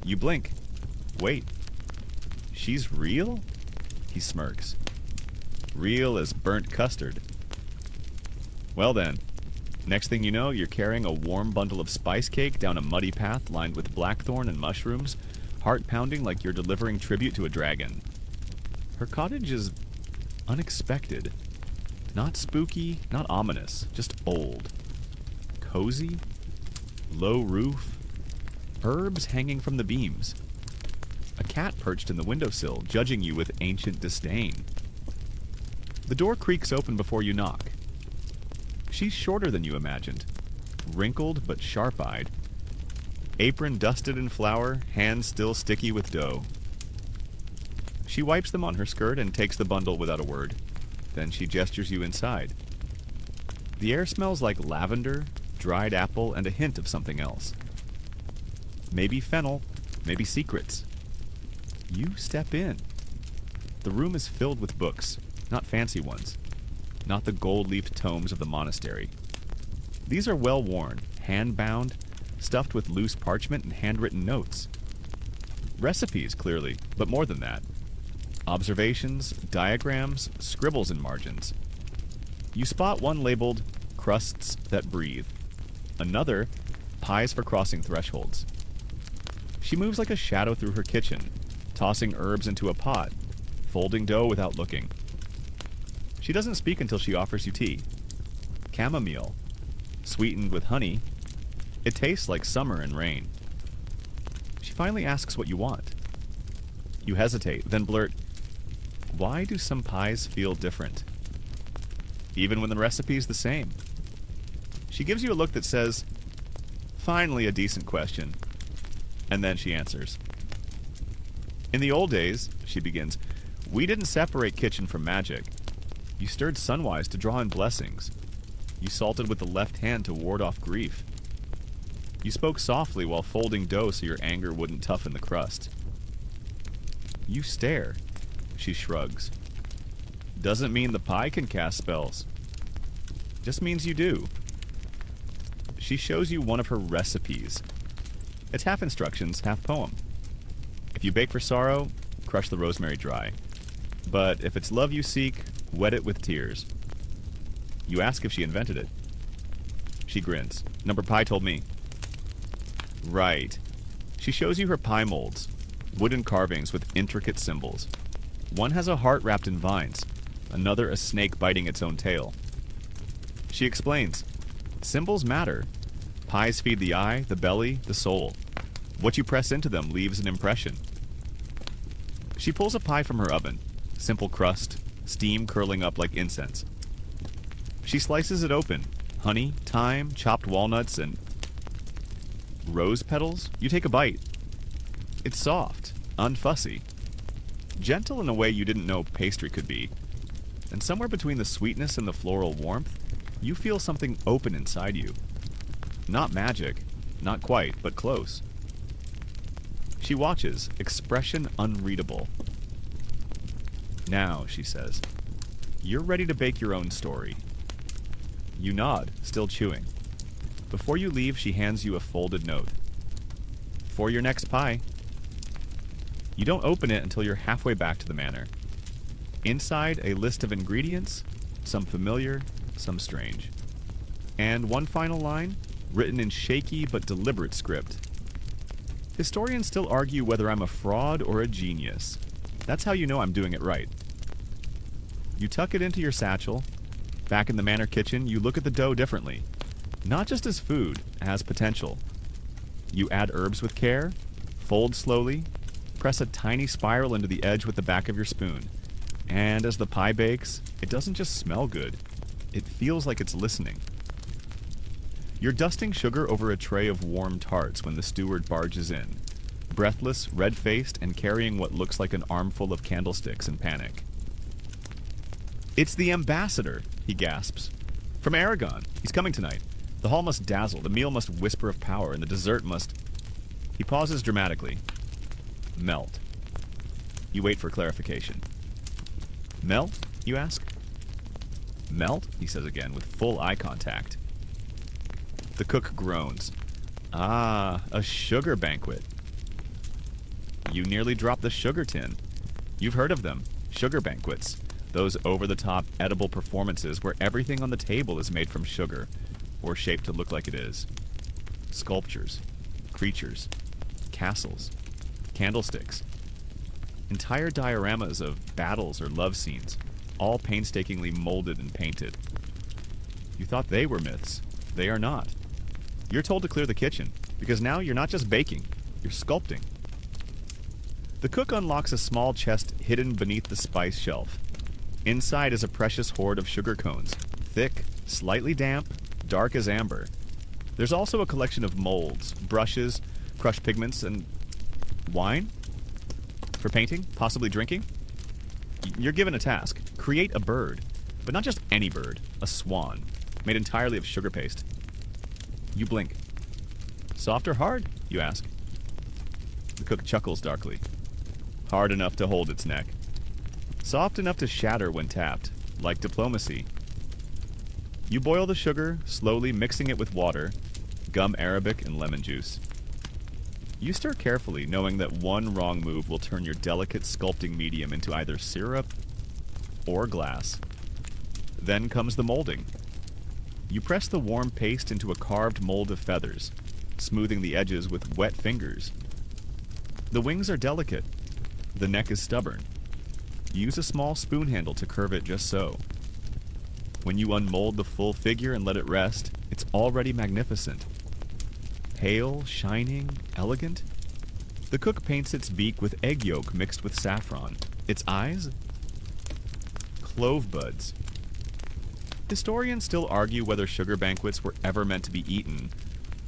You blink. Wait. She's real? He smirks. Real as burnt custard. Well then, next thing you know, you're carrying a warm bundle of spice cake down a muddy path lined with blackthorn and mushrooms, heart pounding like you're delivering tribute to a dragon. Her cottage is unexpected. Not spooky, not ominous, just old. Cozy, low roof, herbs hanging from the beams. A cat perched in the windowsill, judging you with ancient disdain. The door creaks open before you knock. She's shorter than you imagined, wrinkled but sharp-eyed. Apron dusted in flour, hands still sticky with dough. She wipes them on her skirt and takes the bundle without a word. Then she gestures you inside. The air smells like lavender, dried apple, and a hint of something else. Maybe fennel, maybe secrets. You step in. The room is filled with books, not fancy ones. Not the gold-leafed tomes of the monastery. These are well-worn, hand-bound, stuffed with loose parchment and handwritten notes. Recipes, clearly, but more than that. Observations, diagrams, scribbles in margins. You spot one labeled, Crusts That Breathe. Another, Pies for Crossing Thresholds. She moves like a shadow through her kitchen, tossing herbs into a pot, folding dough without looking. She doesn't speak until she offers you tea. Chamomile, sweetened with honey. It tastes like summer and rain. She finally asks what you want. You hesitate, then blurt, "Why do some pies feel different? Even when the recipe's the same?" She gives you a look that says, "Finally a decent question." And then she answers. "In the old days," she begins, "we didn't separate kitchen from magic. You stirred sunwise to draw in blessings. You salted with the left hand to ward off grief. You spoke softly while folding dough so your anger wouldn't toughen the crust." You stare. She shrugs. "Doesn't mean the pie can cast spells. Just means you do." She shows you one of her recipes. It's half instructions, half poem. If you bake for sorrow, crush the rosemary dry. But if it's love you seek, wet it with tears. You ask if she invented it. She grins. Number pie told me. Right. She shows you her pie molds, wooden carvings with intricate symbols. One has a heart wrapped in vines, another a snake biting its own tail. She explains, symbols matter. Pies feed the eye, the belly, the soul. What you press into them leaves an impression. She pulls a pie from her oven, simple crust, steam curling up like incense. She slices it open, honey, thyme, chopped walnuts, and rose petals. You take a bite. It's soft, unfussy, gentle in a way you didn't know pastry could be. And somewhere between the sweetness and the floral warmth, you feel something open inside you. Not magic, not quite, but close. She watches, expression unreadable. Now, she says, you're ready to bake your own story. You nod, still chewing. Before you leave, she hands you a folded note. For your next pie. You don't open it until you're halfway back to the manor. Inside, a list of ingredients, some familiar, some strange. And one final line, written in shaky but deliberate script. Historians still argue whether I'm a fraud or a genius. That's how you know I'm doing it right. You tuck it into your satchel. Back in the manor kitchen, you look at the dough differently. Not just as food, as potential. You add herbs with care, fold slowly, press a tiny spiral into the edge with the back of your spoon. And as the pie bakes, it doesn't just smell good, it feels like it's listening. You're dusting sugar over a tray of warm tarts when the steward barges in, breathless, red-faced, and carrying what looks like an armful of candlesticks in panic. It's the ambassador, he gasps. From Aragon. He's coming tonight. The hall must dazzle, the meal must whisper of power, and the dessert must... He pauses dramatically. Melt. You wait for clarification. Melt, you ask? Melt, he says again, with full eye contact. The cook groans. Ah, a sugar banquet. You nearly drop the sugar tin. You've heard of them. Sugar banquets. Those over-the-top edible performances where everything on the table is made from sugar, or shaped to look like it is. Sculptures, creatures, castles, candlesticks. Entire dioramas of battles or love scenes, all painstakingly molded and painted. You thought they were myths. They are not. You're told to clear the kitchen, because now you're not just baking, you're sculpting. The cook unlocks a small chest hidden beneath the spice shelf. Inside is a precious hoard of sugar cones, thick, slightly damp, dark as amber. There's also a collection of molds, brushes, crushed pigments, and wine? For painting? Possibly drinking? You're given a task. Create a bird. But not just any bird. A swan. Made entirely of sugar paste. You blink. Soft or hard? You ask. The cook chuckles darkly. Hard enough to hold its neck. Soft enough to shatter when tapped. Like diplomacy. You boil the sugar, slowly mixing it with water, gum arabic, and lemon juice. You stir carefully, knowing that one wrong move will turn your delicate sculpting medium into either syrup or glass. Then comes the molding. You press the warm paste into a carved mold of feathers, smoothing the edges with wet fingers. The wings are delicate. The neck is stubborn. Use a small spoon handle to curve it just so. When you unmold the full figure and let it rest, it's already magnificent. Pale, shining, elegant. The cook paints its beak with egg yolk mixed with saffron. Its eyes? Clove buds. Historians still argue whether sugar banquets were ever meant to be eaten,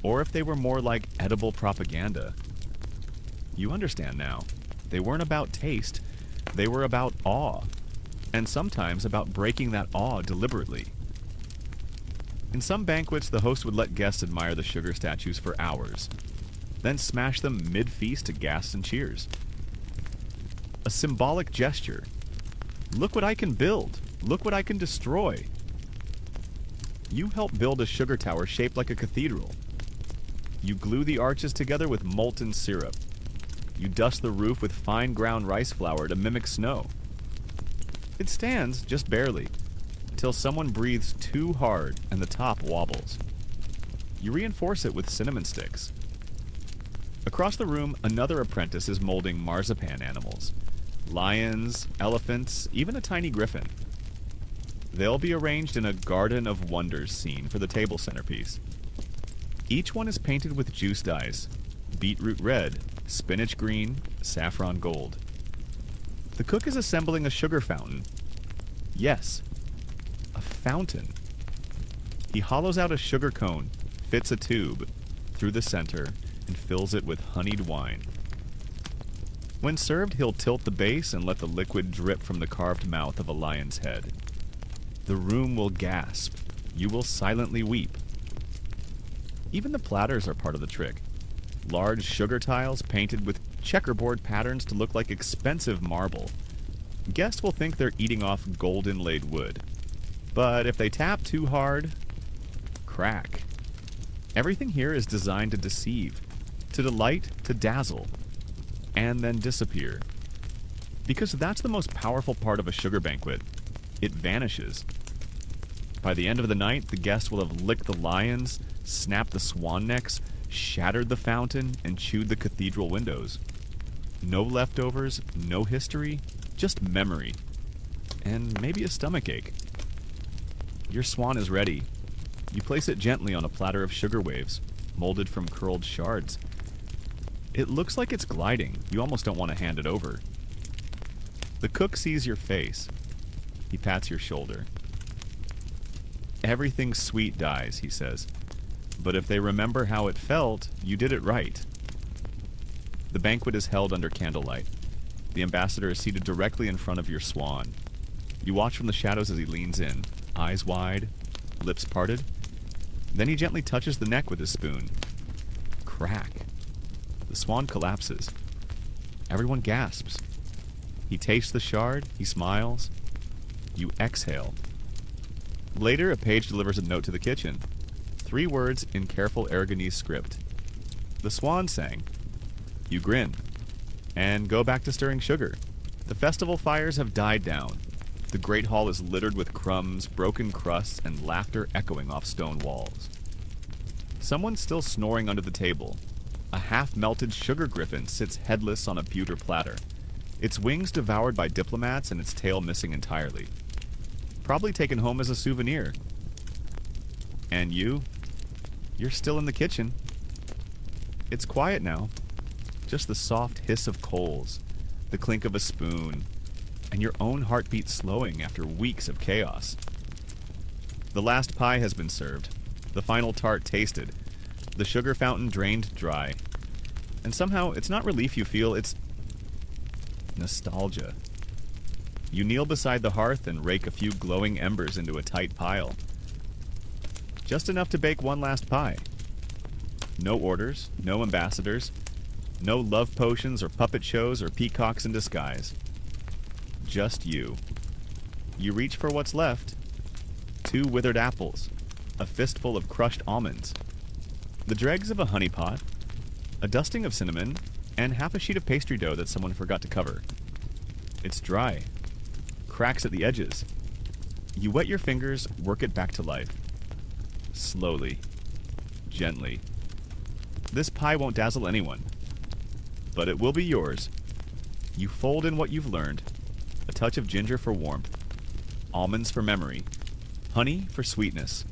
or if they were more like edible propaganda. You understand now. They weren't about taste. They were about awe. And sometimes about breaking that awe deliberately. In some banquets, the host would let guests admire the sugar statues for hours, then smash them mid-feast to gasps and cheers. A symbolic gesture. Look what I can build. Look what I can destroy. You help build a sugar tower shaped like a cathedral. You glue the arches together with molten syrup. You dust the roof with fine ground rice flour to mimic snow. It stands, just barely. until someone breathes too hard and the top wobbles. You reinforce it with cinnamon sticks. Across the room, another apprentice is molding marzipan animals. Lions, elephants, even a tiny griffin. They'll be arranged in a Garden of Wonders scene for the table centerpiece. Each one is painted with juice dyes: beetroot red, spinach green, saffron gold. The cook is assembling a sugar fountain. Yes, a fountain. He hollows out a sugar cone, fits a tube through the center, and fills it with honeyed wine. When served, he'll tilt the base and let the liquid drip from the carved mouth of a lion's head. The room will gasp. You will silently weep. Even the platters are part of the trick. Large sugar tiles painted with checkerboard patterns to look like expensive marble. Guests will think they're eating off gold inlaid wood. But if they tap too hard, crack. Everything here is designed to deceive, to delight, to dazzle, and then disappear. Because that's the most powerful part of a sugar banquet. It vanishes. By the end of the night, the guests will have licked the lions, snapped the swan necks, shattered the fountain, and chewed the cathedral windows. No leftovers, no history, just memory. And maybe a stomachache. Your swan is ready. You place it gently on a platter of sugar waves, molded from curled shards. It looks like it's gliding. You almost don't want to hand it over. The cook sees your face. He pats your shoulder. Everything sweet dies, he says. But if they remember how it felt, you did it right. The banquet is held under candlelight. The ambassador is seated directly in front of your swan. You watch from the shadows as he leans in, eyes wide, lips parted. Then he gently touches the neck with his spoon. Crack. The swan collapses. Everyone gasps. He tastes the shard, he smiles. You exhale. Later, a page delivers a note to the kitchen. 3 words in careful Aragonese script. The swan sang. You grin. And go back to stirring sugar. The festival fires have died down. The great hall is littered with crumbs, broken crusts, and laughter echoing off stone walls. Someone's still snoring under the table. A half-melted sugar griffin sits headless on a pewter platter. Its wings devoured by diplomats and its tail missing entirely. Probably taken home as a souvenir. And you're still in the kitchen. It's quiet now. Just the soft hiss of coals, the clink of a spoon, and your own heartbeat slowing after weeks of chaos. The last pie has been served, the final tart tasted, the sugar fountain drained dry. And somehow, it's not relief you feel, it's nostalgia. You kneel beside the hearth and rake a few glowing embers into a tight pile. Just enough to bake one last pie. No orders, no ambassadors, no love potions or puppet shows or peacocks in disguise. Just you. You reach for what's left. 2 withered apples, a fistful of crushed almonds, the dregs of a honey pot, a dusting of cinnamon, and half a sheet of pastry dough that someone forgot to cover. It's dry. Cracks at the edges. You wet your fingers, work it back to life. Slowly. Gently. This pie won't dazzle anyone. But it will be yours. You fold in what you've learned. A touch of ginger for warmth. Almonds for memory. Honey for sweetness.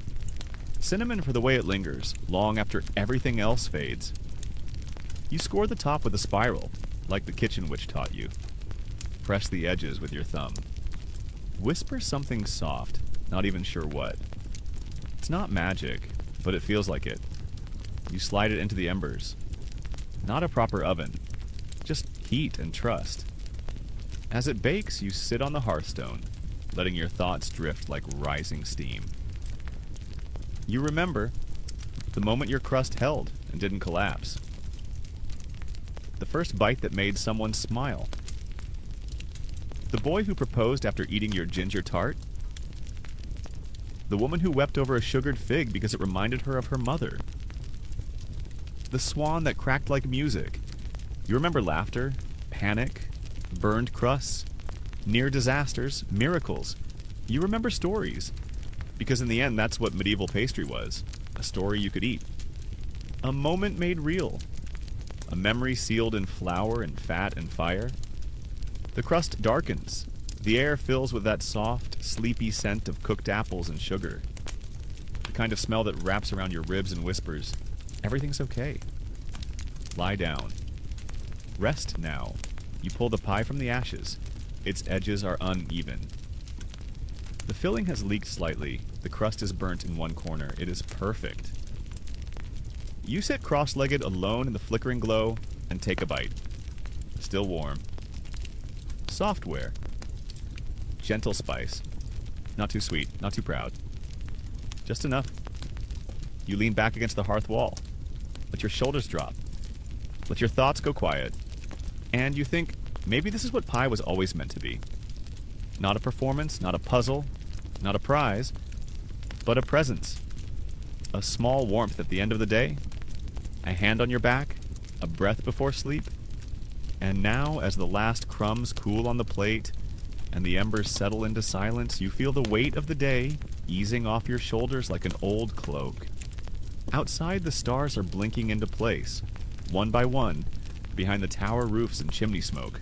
Cinnamon for the way it lingers, long after everything else fades. You score the top with a spiral, like the kitchen witch taught you. Press the edges with your thumb. Whisper something soft, not even sure what. It's not magic, but it feels like it. You slide it into the embers. Not a proper oven, just heat and trust. As it bakes, you sit on the hearthstone, letting your thoughts drift like rising steam. You remember the moment your crust held and didn't collapse. The first bite that made someone smile. The boy who proposed after eating your ginger tart. The woman who wept over a sugared fig because it reminded her of her mother. The swan that cracked like music. You remember laughter, panic, burned crusts, near disasters, miracles, You remember stories, because in the end, that's what medieval pastry was, a story you could eat. A moment made real. A memory sealed in flour and fat and fire. The crust darkens. The air fills with that soft, sleepy scent of cooked apples and sugar. The kind of smell that wraps around your ribs and whispers, everything's okay. Lie down. Rest now. You pull the pie from the ashes. Its edges are uneven. The filling has leaked slightly. The crust is burnt in one corner. It is perfect. You sit cross-legged alone in the flickering glow and take a bite. Still warm. Software. Gentle spice. Not too sweet, not too proud. Just enough. You lean back against the hearth wall. Let your shoulders drop. Let your thoughts go quiet. And you think, maybe this is what pie was always meant to be. Not a performance, not a puzzle, not a prize, but a presence. A small warmth at the end of the day. A hand on your back. A breath before sleep. And now, as the last crumbs cool on the plate and the embers settle into silence, you feel the weight of the day easing off your shoulders like an old cloak. Outside, the stars are blinking into place, one by one, behind the tower roofs and chimney smoke.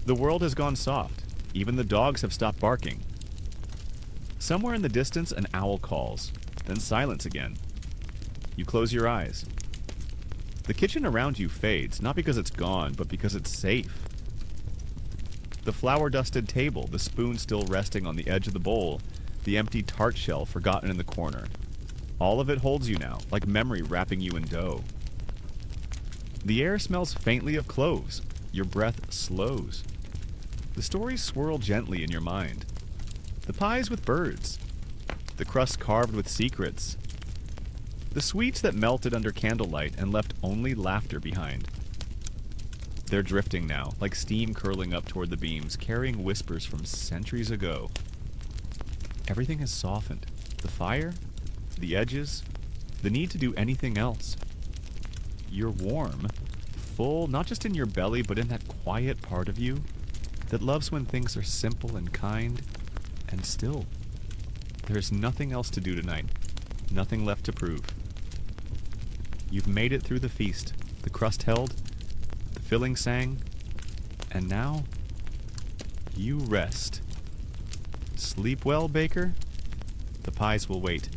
The world has gone soft. Even the dogs have stopped barking. Somewhere in the distance, an owl calls, then silence again. You close your eyes. The kitchen around you fades, not because it's gone, but because it's safe. The flour-dusted table, the spoon still resting on the edge of the bowl, the empty tart shell forgotten in the corner. All of it holds you now, like memory wrapping you in dough. The air smells faintly of cloves. Your breath slows. The stories swirl gently in your mind. The pies with birds. The crust carved with secrets. The sweets that melted under candlelight and left only laughter behind. They're drifting now, like steam curling up toward the beams, carrying whispers from centuries ago. Everything has softened. The fire, the edges, the need to do anything else. You're warm, full, not just in your belly, but in that quiet part of you that loves when things are simple and kind and still. There's nothing else to do tonight, nothing left to prove. You've made it through the feast. The crust held, the filling sang, and now you rest. Sleep well, baker. The pies will wait.